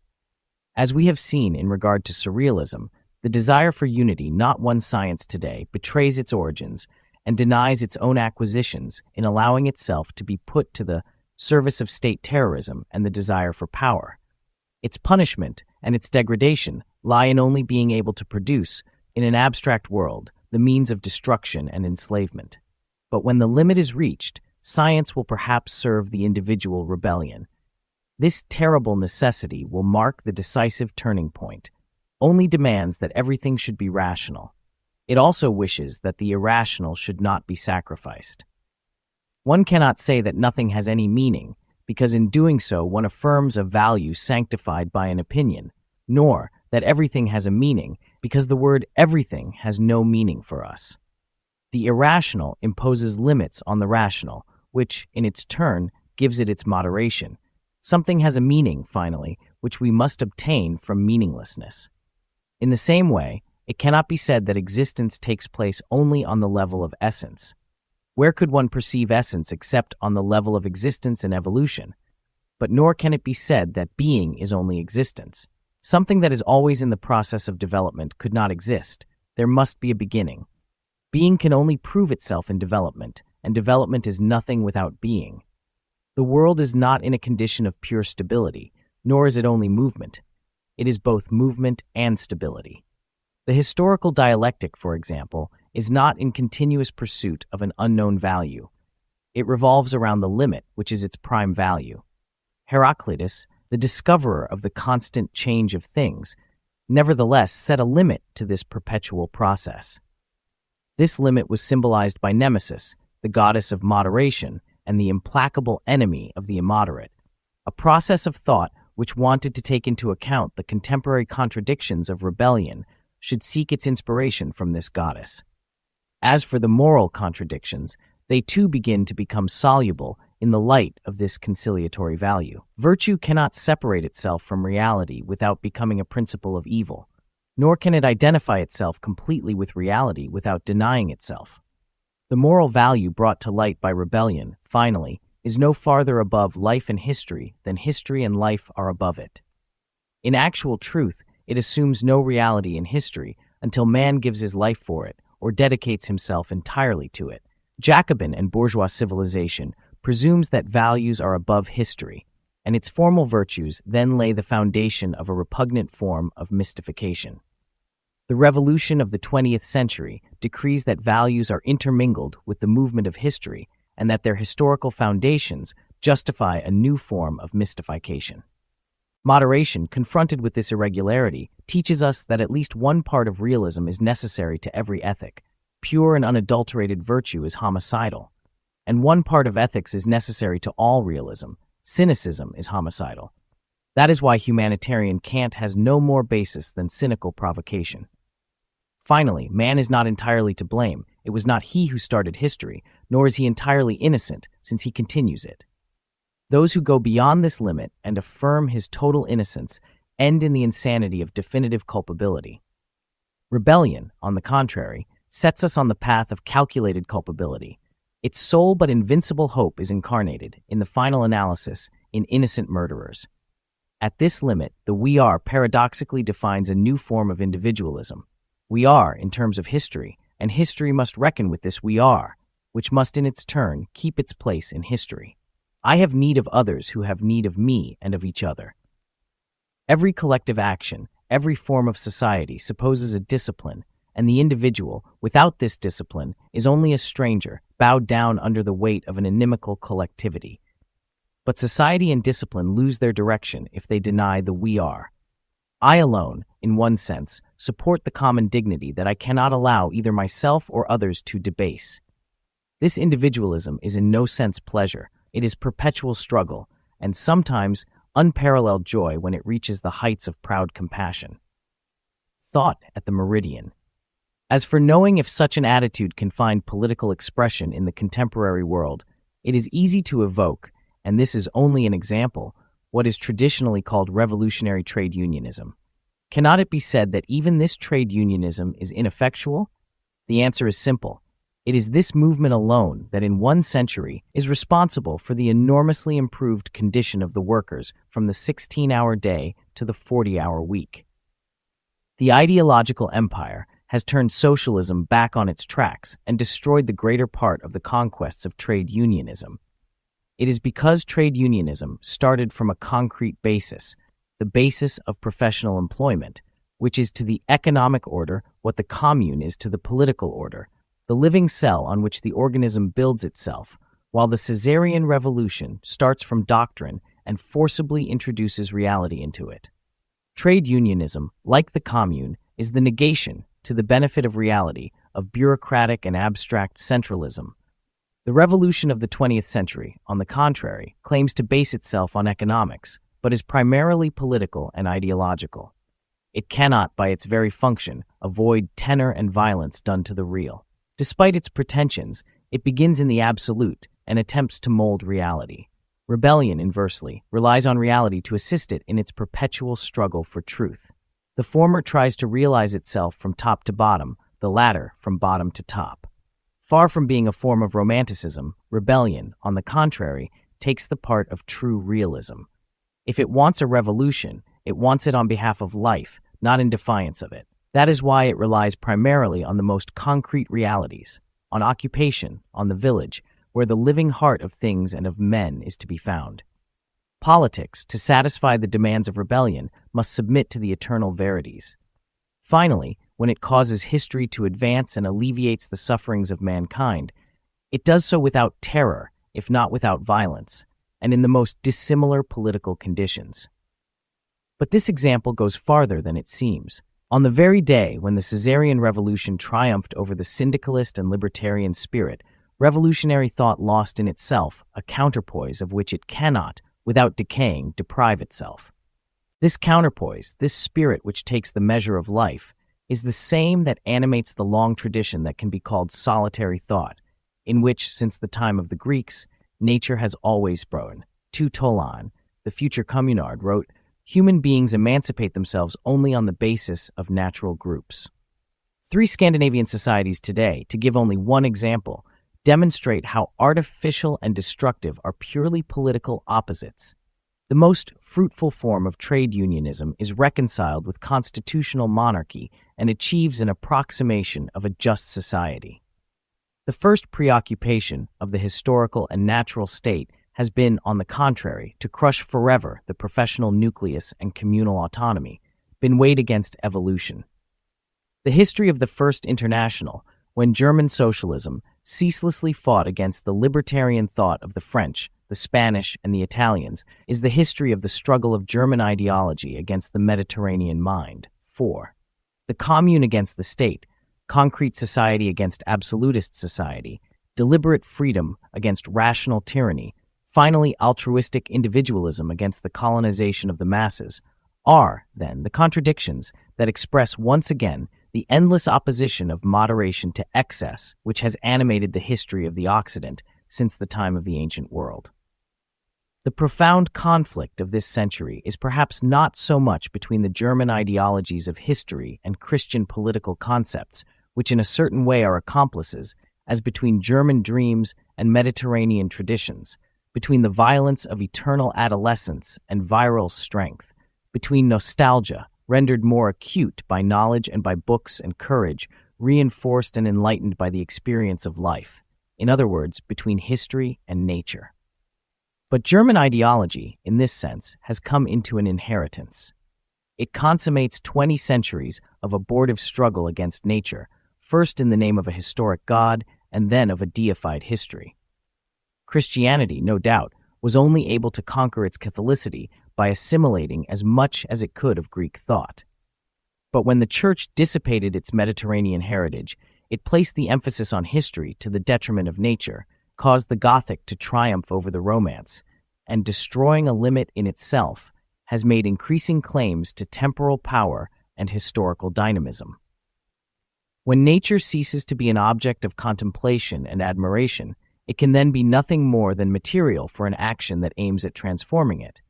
As we have seen in regard to surrealism, the desire for unity, not one science today, betrays its origins and denies its own acquisitions in allowing itself to be put to the service of state terrorism and the desire for power. Its punishment and its degradation lie in only being able to produce, in an abstract world, the means of destruction and enslavement. But when the limit is reached, science will perhaps serve the individual rebellion. This terrible necessity will mark the decisive turning point. Only demands that everything should be rational. It also wishes that the irrational should not be sacrificed. One cannot say that nothing has any meaning, because in doing so one affirms a value sanctified by an opinion, nor that everything has a meaning, because the word everything has no meaning for us. The irrational imposes limits on the rational, which, in its turn, gives it its moderation. Something has a meaning, finally, which we must obtain from meaninglessness. In the same way, it cannot be said that existence takes place only on the level of essence. Where could one perceive essence except on the level of existence and evolution? But nor can it be said that being is only existence. Something that is always in the process of development could not exist. There must be a beginning. Being can only prove itself in development, and development is nothing without being. The world is not in a condition of pure stability, nor is it only movement. It is both movement and stability. The historical dialectic, for example, is not in continuous pursuit of an unknown value. It revolves around the limit, which is its prime value. Heraclitus, the discoverer of the constant change of things, nevertheless set a limit to this perpetual process. This limit was symbolized by Nemesis, the goddess of moderation and the implacable enemy of the immoderate, a process of thought which wanted to take into account the contemporary contradictions of rebellion should seek its inspiration from this goddess. As for the moral contradictions, they too begin to become soluble in the light of this conciliatory value. Virtue cannot separate itself from reality without becoming a principle of evil, nor can it identify itself completely with reality without denying itself. The moral value brought to light by rebellion, finally, is no farther above life and history than history and life are above it. In actual truth, it assumes no reality in history until man gives his life for it or dedicates himself entirely to it. Jacobin and bourgeois civilization presumes that values are above history, and its formal virtues then lay the foundation of a repugnant form of mystification. The revolution of the 20th century decrees that values are intermingled with the movement of history and that their historical foundations justify a new form of mystification. Moderation, confronted with this irregularity, teaches us that at least one part of realism is necessary to every ethic. Pure and unadulterated virtue is homicidal. And one part of ethics is necessary to all realism. Cynicism is homicidal. That is why humanitarian cant has no more basis than cynical provocation. Finally, man is not entirely to blame. It was not he who started history, nor is he entirely innocent, since he continues it. Those who go beyond this limit and affirm his total innocence end in the insanity of definitive culpability. Rebellion, on the contrary, sets us on the path of calculated culpability. Its sole but invincible hope is incarnated, in the final analysis, in innocent murderers. At this limit, the we are paradoxically defines a new form of individualism. We are, in terms of history, and history must reckon with this we are, which must in its turn keep its place in history. I have need of others who have need of me and of each other. Every collective action, every form of society supposes a discipline, and the individual, without this discipline, is only a stranger, bowed down under the weight of an inimical collectivity. But society and discipline lose their direction if they deny the we are. I alone, in one sense, support the common dignity that I cannot allow either myself or others to debase. This individualism is in no sense pleasure. It is perpetual struggle, and sometimes unparalleled joy when it reaches the heights of proud compassion. Thought at the Meridian. As for knowing if such an attitude can find political expression in the contemporary world, it is easy to evoke, and this is only an example, what is traditionally called revolutionary trade unionism. Cannot it be said that even this trade unionism is ineffectual? The answer is simple. It is this movement alone that in 1 century is responsible for the enormously improved condition of the workers from the 16-hour day to the 40-hour week. The ideological empire has turned socialism back on its tracks and destroyed the greater part of the conquests of trade unionism. It is because trade unionism started from a concrete basis, the basis of professional employment, which is to the economic order what the commune is to the political order, the living cell on which the organism builds itself, while the Caesarean revolution starts from doctrine and forcibly introduces reality into it. Trade unionism, like the commune, is the negation, to the benefit of reality, of bureaucratic and abstract centralism. The revolution of the 20th century, on the contrary, claims to base itself on economics, but is primarily political and ideological. It cannot, by its very function, avoid tenor and violence done to the real. Despite its pretensions, it begins in the absolute and attempts to mold reality. Rebellion, inversely, relies on reality to assist it in its perpetual struggle for truth. The former tries to realize itself from top to bottom, the latter from bottom to top. Far from being a form of romanticism, rebellion, on the contrary, takes the part of true realism. If it wants a revolution, it wants it on behalf of life, not in defiance of it. That is why it relies primarily on the most concrete realities, on occupation, on the village, where the living heart of things and of men is to be found. Politics, to satisfy the demands of rebellion, must submit to the eternal verities. Finally, when it causes history to advance and alleviates the sufferings of mankind, it does so without terror, if not without violence, and in the most dissimilar political conditions. But this example goes farther than it seems. On the very day when the Caesarean Revolution triumphed over the syndicalist and libertarian spirit, revolutionary thought lost in itself a counterpoise of which it cannot, without decaying, deprive itself. This counterpoise, this spirit which takes the measure of life, is the same that animates the long tradition that can be called solitary thought, in which, since the time of the Greeks, nature has always grown. Tu Tolan, the future communard, wrote, "Human beings emancipate themselves only on the basis of natural groups." 3 Scandinavian societies today, to give only one example, demonstrate how artificial and destructive are purely political opposites. The most fruitful form of trade unionism is reconciled with constitutional monarchy and achieves an approximation of a just society. The first preoccupation of the historical and natural state has been, on the contrary, to crush forever the professional nucleus and communal autonomy, been weighed against evolution. The history of the First International, when German socialism ceaselessly fought against the libertarian thought of the French, the Spanish, and the Italians, is the history of the struggle of German ideology against the Mediterranean mind. 4. The commune against the state, concrete society against absolutist society, deliberate freedom against rational tyranny, finally altruistic individualism against the colonization of the masses, are, then, the contradictions that express once again the endless opposition of moderation to excess which has animated the history of the Occident since the time of the ancient world. The profound conflict of this century is perhaps not so much between the German ideologies of history and Christian political concepts, which in a certain way are accomplices, as between German dreams and Mediterranean traditions, between the violence of eternal adolescence and virile strength, between nostalgia, rendered more acute by knowledge and by books, and courage, reinforced and enlightened by the experience of life. In other words, between history and nature. But German ideology, in this sense, has come into an inheritance. It consummates 20 centuries of abortive struggle against nature, first in the name of a historic God and then of a deified history. Christianity, no doubt, was only able to conquer its Catholicity by assimilating as much as it could of Greek thought. But when the Church dissipated its Mediterranean heritage, it placed the emphasis on history to the detriment of nature, caused the Gothic to triumph over the Romance, and destroying a limit in itself, has made increasing claims to temporal power and historical dynamism. When nature ceases to be an object of contemplation and admiration, it can then be nothing more than material for an action that aims at transforming it.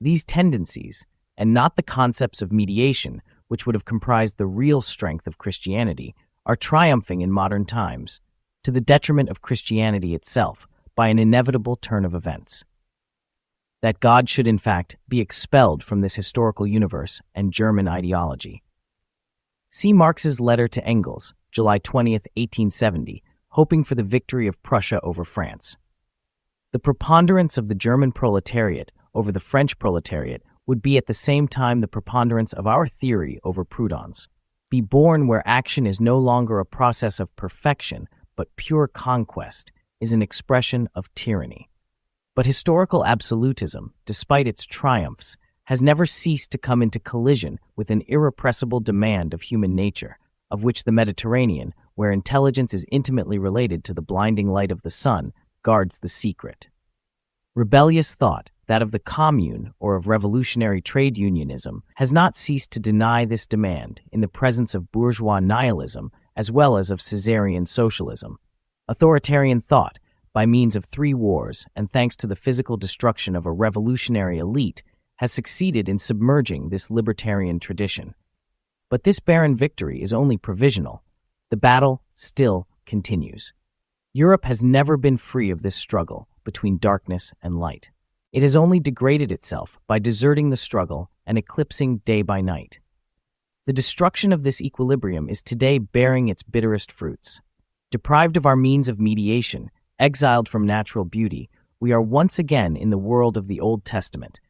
These tendencies, and not the concepts of mediation, which would have comprised the real strength of Christianity, are triumphing in modern times, to the detriment of Christianity itself, by an inevitable turn of events. That God should, in fact, be expelled from this historical universe and German ideology. See Marx's letter to Engels, July 20th, 1870, hoping for the victory of Prussia over France. The preponderance of the German proletariat over the French proletariat would be at the same time the preponderance of our theory over Proudhon's. Be born where action is no longer a process of perfection, but pure conquest, is an expression of tyranny. But historical absolutism, despite its triumphs, has never ceased to come into collision with an irrepressible demand of human nature, of which the Mediterranean, where intelligence is intimately related to the blinding light of the sun, guards the secret. Rebellious thought, that of the commune or of revolutionary trade unionism, has not ceased to deny this demand in the presence of bourgeois nihilism as well as of Caesarean socialism. Authoritarian thought, by means of 3 wars and thanks to the physical destruction of a revolutionary elite, has succeeded in submerging this libertarian tradition. But this barren victory is only provisional. The battle still continues. Europe has never been free of this struggle between darkness and light. It has only degraded itself by deserting the struggle and eclipsing day by night. The destruction of this equilibrium is today bearing its bitterest fruits. Deprived of our means of mediation, exiled from natural beauty, we are once again in the world of the Old Testament,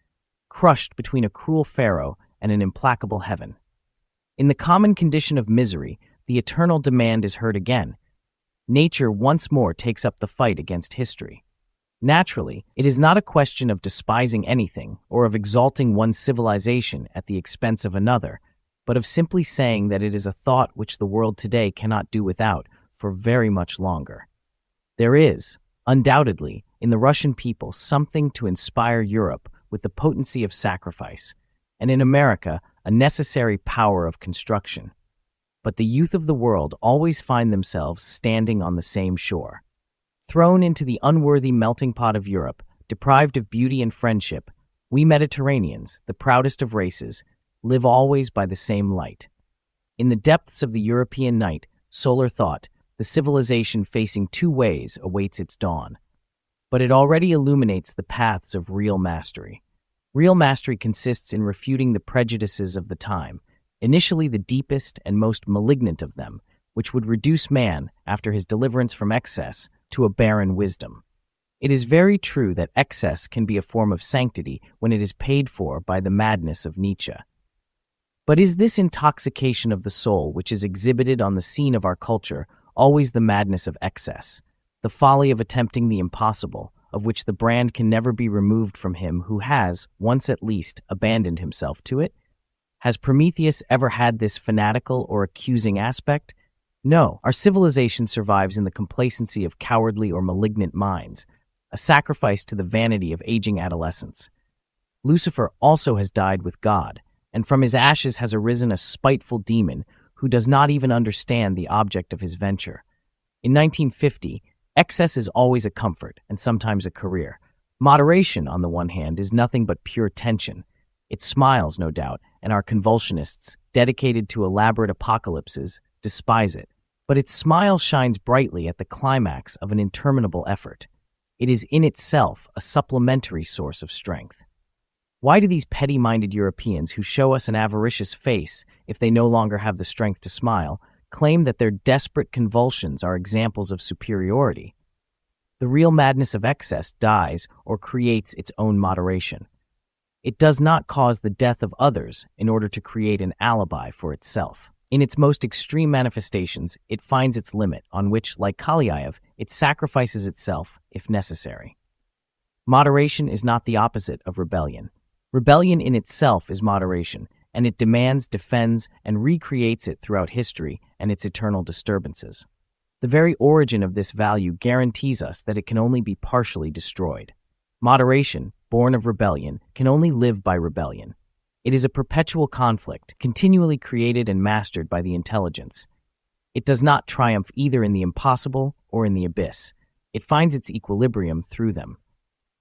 crushed between a cruel Pharaoh and an implacable heaven. In the common condition of misery, the eternal demand is heard again. Nature once more takes up the fight against history. Naturally, it is not a question of despising anything or of exalting one civilization at the expense of another, but of simply saying that it is a thought which the world today cannot do without for very much longer. There is, undoubtedly, in the Russian people something to inspire Europe with the potency of sacrifice, and in America a necessary power of construction. But the youth of the world always find themselves standing on the same shore. Thrown into the unworthy melting pot of Europe, deprived of beauty and friendship, we Mediterraneans, the proudest of races, live always by the same light. In the depths of the European night, solar thought, the civilization facing two ways awaits its dawn. But it already illuminates the paths of real mastery. Real mastery consists in refuting the prejudices of the time, initially the deepest and most malignant of them, which would reduce man, after his deliverance from excess, to a barren wisdom. It is very true that excess can be a form of sanctity when it is paid for by the madness of Nietzsche. But is this intoxication of the soul which is exhibited on the scene of our culture always the madness of excess, the folly of attempting the impossible, of which the brand can never be removed from him who has, once at least, abandoned himself to it? Has Prometheus ever had this fanatical or accusing aspect? No, our civilization survives in the complacency of cowardly or malignant minds, a sacrifice to the vanity of aging adolescence. Lucifer also has died with God, and from his ashes has arisen a spiteful demon who does not even understand the object of his venture. In 1950, excess is always a comfort and sometimes a career. Moderation, on the one hand, is nothing but pure tension. It smiles, no doubt, and our convulsionists, dedicated to elaborate apocalypses, despise it. But its smile shines brightly at the climax of an interminable effort. It is in itself a supplementary source of strength. Why do these petty-minded Europeans who show us an avaricious face if they no longer have the strength to smile, claim that their desperate convulsions are examples of superiority? The real madness of excess dies or creates its own moderation. It does not cause the death of others in order to create an alibi for itself. In its most extreme manifestations, it finds its limit, on which, like Kalyaev, it sacrifices itself if necessary. Moderation is not the opposite of rebellion. Rebellion in itself is moderation, and it demands, defends, and recreates it throughout history and its eternal disturbances. The very origin of this value guarantees us that it can only be partially destroyed. Moderation, born of rebellion, can only live by rebellion. It is a perpetual conflict, continually created and mastered by the intelligence. It does not triumph either in the impossible or in the abyss. It finds its equilibrium through them.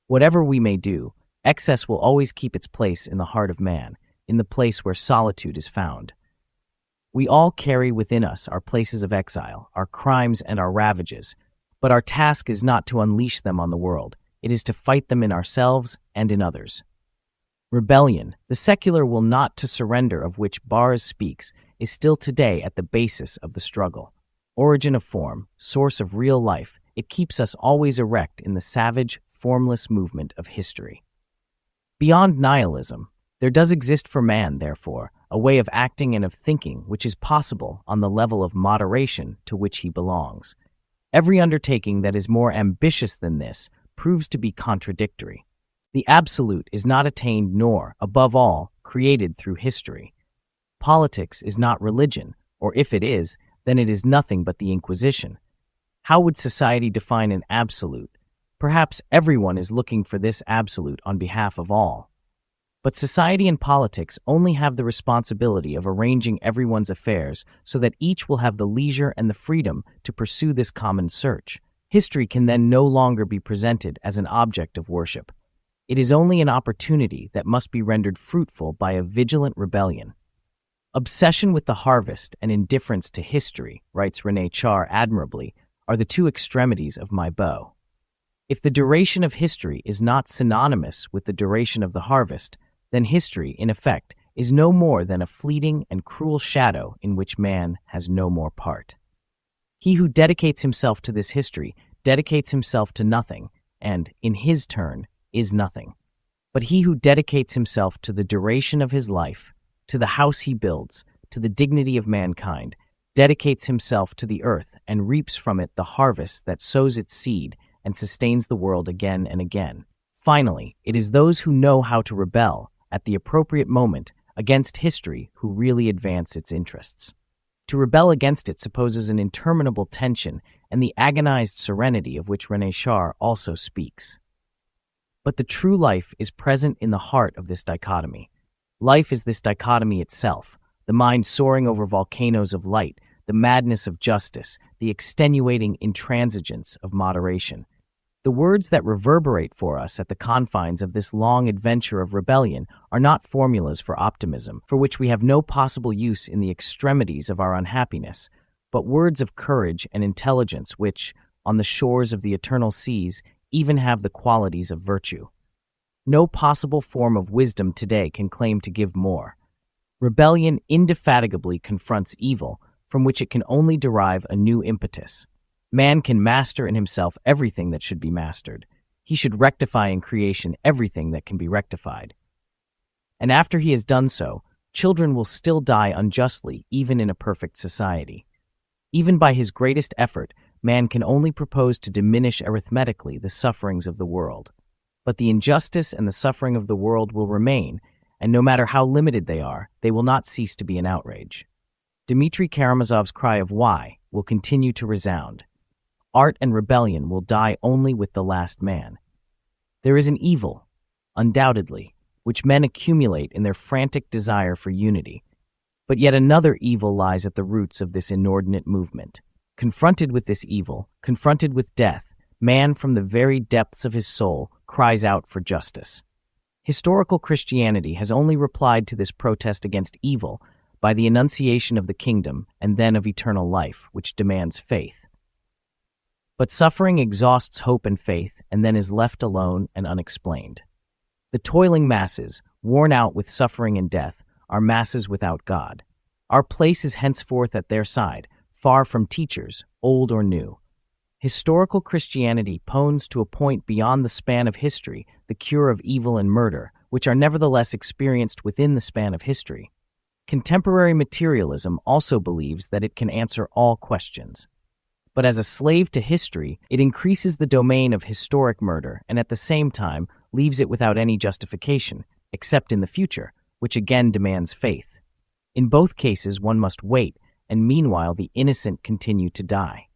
Whatever we may do, excess will always keep its place in the heart of man, in the place where solitude is found. We all carry within us our places of exile, our crimes and our ravages, but our task is not to unleash them on the world. It is to fight them in ourselves and in others. Rebellion, the secular will not to surrender of which Bars speaks, is still today at the basis of the struggle. Origin of form, source of real life, it keeps us always erect in the savage, formless movement of history. Beyond nihilism, there does exist for man, therefore, a way of acting and of thinking which is possible on the level of moderation to which he belongs. Every undertaking that is more ambitious than this proves to be contradictory. The absolute is not attained nor, above all, created through history. Politics is not religion, or if it is, then it is nothing but the Inquisition. How would society define an absolute? Perhaps everyone is looking for this absolute on behalf of all. But society and politics only have the responsibility of arranging everyone's affairs so that each will have the leisure and the freedom to pursue this common search. History can then no longer be presented as an object of worship. It is only an opportunity that must be rendered fruitful by a vigilant rebellion. Obsession with the harvest and indifference to history, writes René Char admirably, are the two extremities of my bow. If the duration of history is not synonymous with the duration of the harvest, then history, in effect, is no more than a fleeting and cruel shadow in which man has no more part. He who dedicates himself to this history dedicates himself to nothing, and, in his turn, is nothing. But he who dedicates himself to the duration of his life, to the house he builds, to the dignity of mankind, dedicates himself to the earth and reaps from it the harvest that sows its seed and sustains the world again and again. Finally, it is those who know how to rebel, at the appropriate moment, against history who really advance its interests. To rebel against it supposes an interminable tension and the agonized serenity of which René Char also speaks. But the true life is present in the heart of this dichotomy. Life is this dichotomy itself, the mind soaring over volcanoes of light, the madness of justice, the extenuating intransigence of moderation. The words that reverberate for us at the confines of this long adventure of rebellion are not formulas for optimism, for which we have no possible use in the extremities of our unhappiness, but words of courage and intelligence which, on the shores of the eternal seas, even have the qualities of virtue. No possible form of wisdom today can claim to give more. Rebellion indefatigably confronts evil, from which it can only derive a new impetus. Man can master in himself everything that should be mastered. He should rectify in creation everything that can be rectified. And after he has done so, children will still die unjustly, even in a perfect society. Even by his greatest effort, man can only propose to diminish arithmetically the sufferings of the world. But the injustice and the suffering of the world will remain, and no matter how limited they are, they will not cease to be an outrage. Dmitry Karamazov's cry of "Why?" will continue to resound. Art and rebellion will die only with the last man. There is an evil, undoubtedly, which men accumulate in their frantic desire for unity. But yet another evil lies at the roots of this inordinate movement. Confronted with this evil, confronted with death, man from the very depths of his soul cries out for justice. Historical Christianity has only replied to this protest against evil by the enunciation of the kingdom and then of eternal life, which demands faith. But suffering exhausts hope and faith and then is left alone and unexplained. The toiling masses, worn out with suffering and death, are masses without God. Our place is henceforth at their side, far from teachers, old or new. Historical Christianity points to a point beyond the span of history, the cure of evil and murder, which are nevertheless experienced within the span of history. Contemporary materialism also believes that it can answer all questions. But as a slave to history, it increases the domain of historic murder and at the same time leaves it without any justification, except in the future, which again demands faith. In both cases, one must wait, and meanwhile the innocent continue to die.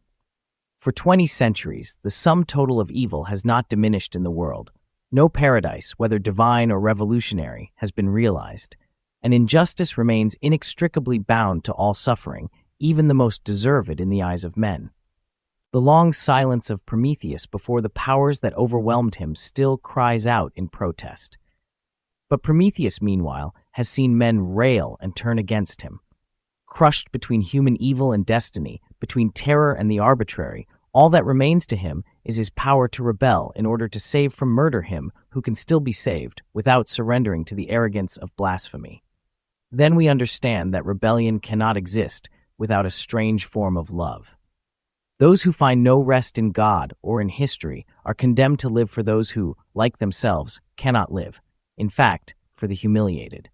For 20 centuries, the sum total of evil has not diminished in the world. No paradise, whether divine or revolutionary, has been realized, and injustice remains inextricably bound to all suffering, even the most deserved in the eyes of men. The long silence of Prometheus before the powers that overwhelmed him still cries out in protest. But Prometheus, meanwhile, has seen men rail and turn against him. Crushed between human evil and destiny, between terror and the arbitrary, all that remains to him is his power to rebel in order to save from murder him who can still be saved without surrendering to the arrogance of blasphemy. Then we understand that rebellion cannot exist without a strange form of love. Those who find no rest in God or in history are condemned to live for those who, like themselves, cannot live, in fact, for the humiliated.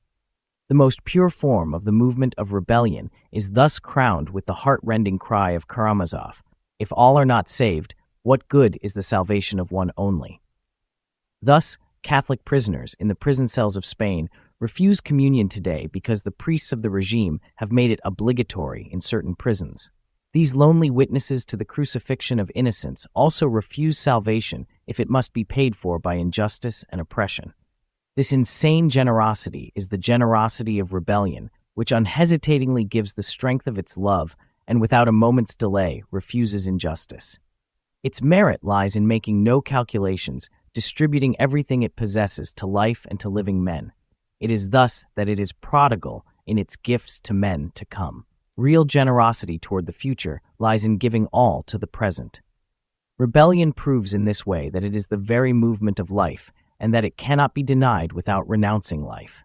The most pure form of the movement of rebellion is thus crowned with the heart-rending cry of Karamazov, "If all are not saved, what good is the salvation of one only?" Thus, Catholic prisoners in the prison cells of Spain refuse communion today because the priests of the regime have made it obligatory in certain prisons. These lonely witnesses to the crucifixion of innocents also refuse salvation if it must be paid for by injustice and oppression. This insane generosity is the generosity of rebellion, which unhesitatingly gives the strength of its love and without a moment's delay refuses injustice. Its merit lies in making no calculations, distributing everything it possesses to life and to living men. It is thus that it is prodigal in its gifts to men to come. Real generosity toward the future lies in giving all to the present. Rebellion proves in this way that it is the very movement of life and that it cannot be denied without renouncing life.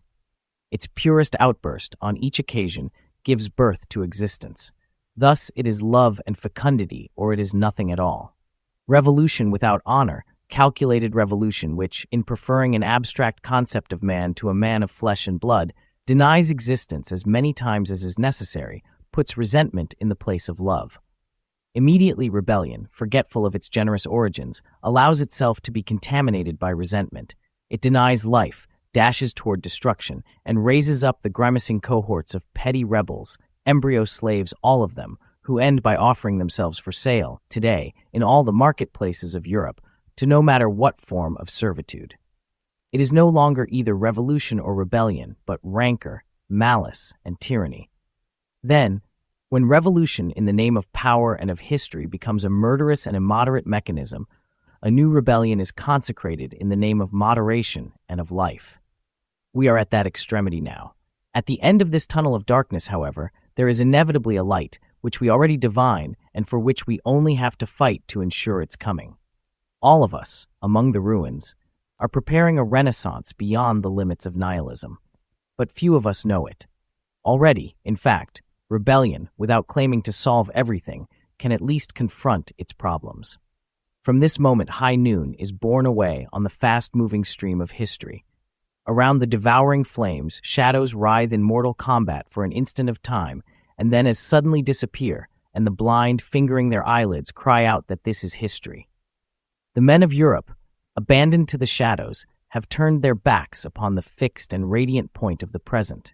Its purest outburst on each occasion gives birth to existence. Thus, it is love and fecundity, or it is nothing at all. Revolution without honor, calculated revolution which, in preferring an abstract concept of man to a man of flesh and blood, denies existence as many times as is necessary, puts resentment in the place of love. Immediately rebellion, forgetful of its generous origins, allows itself to be contaminated by resentment. It denies life, dashes toward destruction, and raises up the grimacing cohorts of petty rebels, embryo slaves all of them, who end by offering themselves for sale, today, in all the marketplaces of Europe, to no matter what form of servitude. It is no longer either revolution or rebellion, but rancor, malice, and tyranny. Then, when revolution in the name of power and of history becomes a murderous and immoderate mechanism, a new rebellion is consecrated in the name of moderation and of life. We are at that extremity now. At the end of this tunnel of darkness, however, there is inevitably a light, which we already divine and for which we only have to fight to ensure its coming. All of us, among the ruins, are preparing a renaissance beyond the limits of nihilism. But few of us know it. Already, in fact, rebellion, without claiming to solve everything, can at least confront its problems. From this moment, high noon is borne away on the fast-moving stream of history. Around the devouring flames, shadows writhe in mortal combat for an instant of time, and then as suddenly disappear, and the blind, fingering their eyelids, cry out that this is history. The men of Europe, abandoned to the shadows, have turned their backs upon the fixed and radiant point of the present.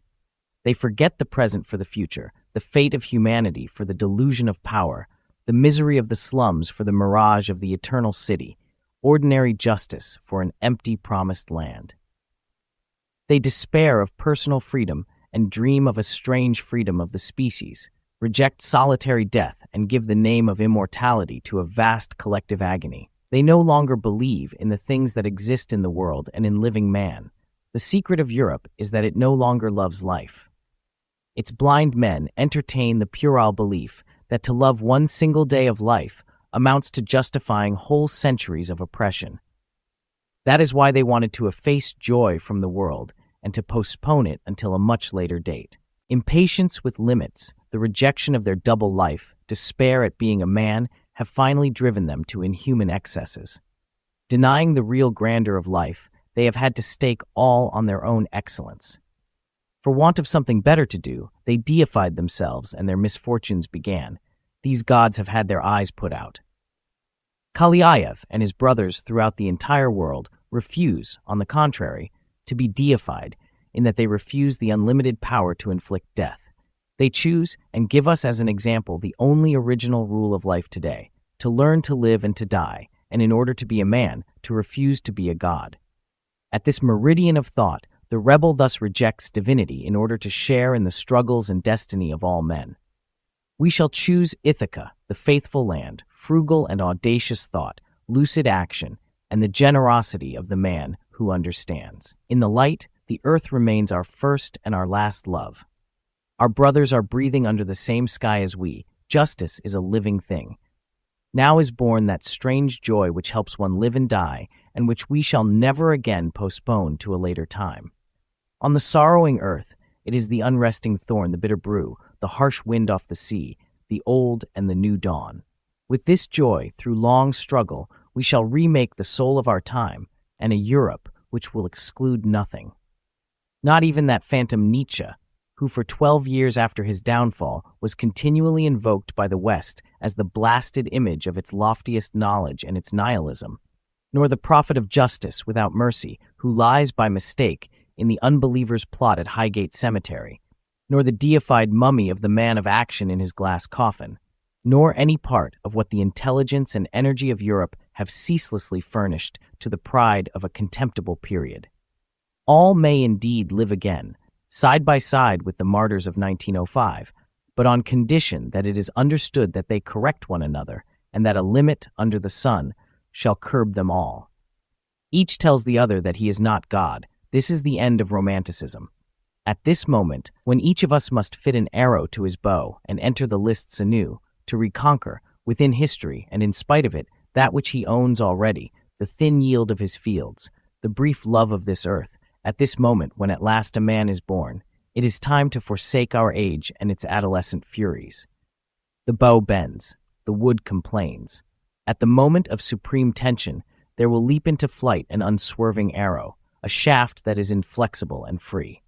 They forget the present for the future, the fate of humanity for the delusion of power, the misery of the slums for the mirage of the eternal city, ordinary justice for an empty promised land. They despair of personal freedom and dream of a strange freedom of the species, reject solitary death and give the name of immortality to a vast collective agony. They no longer believe in the things that exist in the world and in living man. The secret of Europe is that it no longer loves life. Its blind men entertain the puerile belief that to love one single day of life amounts to justifying whole centuries of oppression. That is why they wanted to efface joy from the world and to postpone it until a much later date. Impatience with limits, the rejection of their double life, despair at being a man, have finally driven them to inhuman excesses. Denying the real grandeur of life, they have had to stake all on their own excellence. For want of something better to do, they deified themselves and their misfortunes began. These gods have had their eyes put out. Kalyaev and his brothers throughout the entire world refuse, on the contrary, to be deified, in that they refuse the unlimited power to inflict death. They choose and give us as an example the only original rule of life today, to learn to live and to die, and in order to be a man, to refuse to be a god. At this meridian of thought, the rebel thus rejects divinity in order to share in the struggles and destiny of all men. We shall choose Ithaca, the faithful land, frugal and audacious thought, lucid action, and the generosity of the man who understands. In the light, the earth remains our first and our last love. Our brothers are breathing under the same sky as we. Justice is a living thing. Now is born that strange joy which helps one live and die, and which we shall never again postpone to a later time. On the sorrowing earth, it is the unresting thorn, the bitter brew, the harsh wind off the sea, the old and the new dawn. With this joy, through long struggle, we shall remake the soul of our time, and a Europe which will exclude nothing. Not even that phantom Nietzsche, who for 12 years after his downfall was continually invoked by the West as the blasted image of its loftiest knowledge and its nihilism, nor the prophet of justice without mercy, who lies by mistake in the unbeliever's plot at Highgate Cemetery, nor the deified mummy of the man of action in his glass coffin, nor any part of what the intelligence and energy of Europe have ceaselessly furnished to the pride of a contemptible period. All may indeed live again, side by side with the martyrs of 1905, but on condition that it is understood that they correct one another and that a limit under the sun shall curb them all. Each tells the other that he is not God. This is the end of Romanticism. At this moment, when each of us must fit an arrow to his bow and enter the lists anew, to reconquer, within history and in spite of it, that which he owns already, the thin yield of his fields, the brief love of this earth, at this moment when at last a man is born, it is time to forsake our age and its adolescent furies. The bow bends, the wood complains. At the moment of supreme tension, there will leap into flight an unswerving arrow, a shaft that is inflexible and free.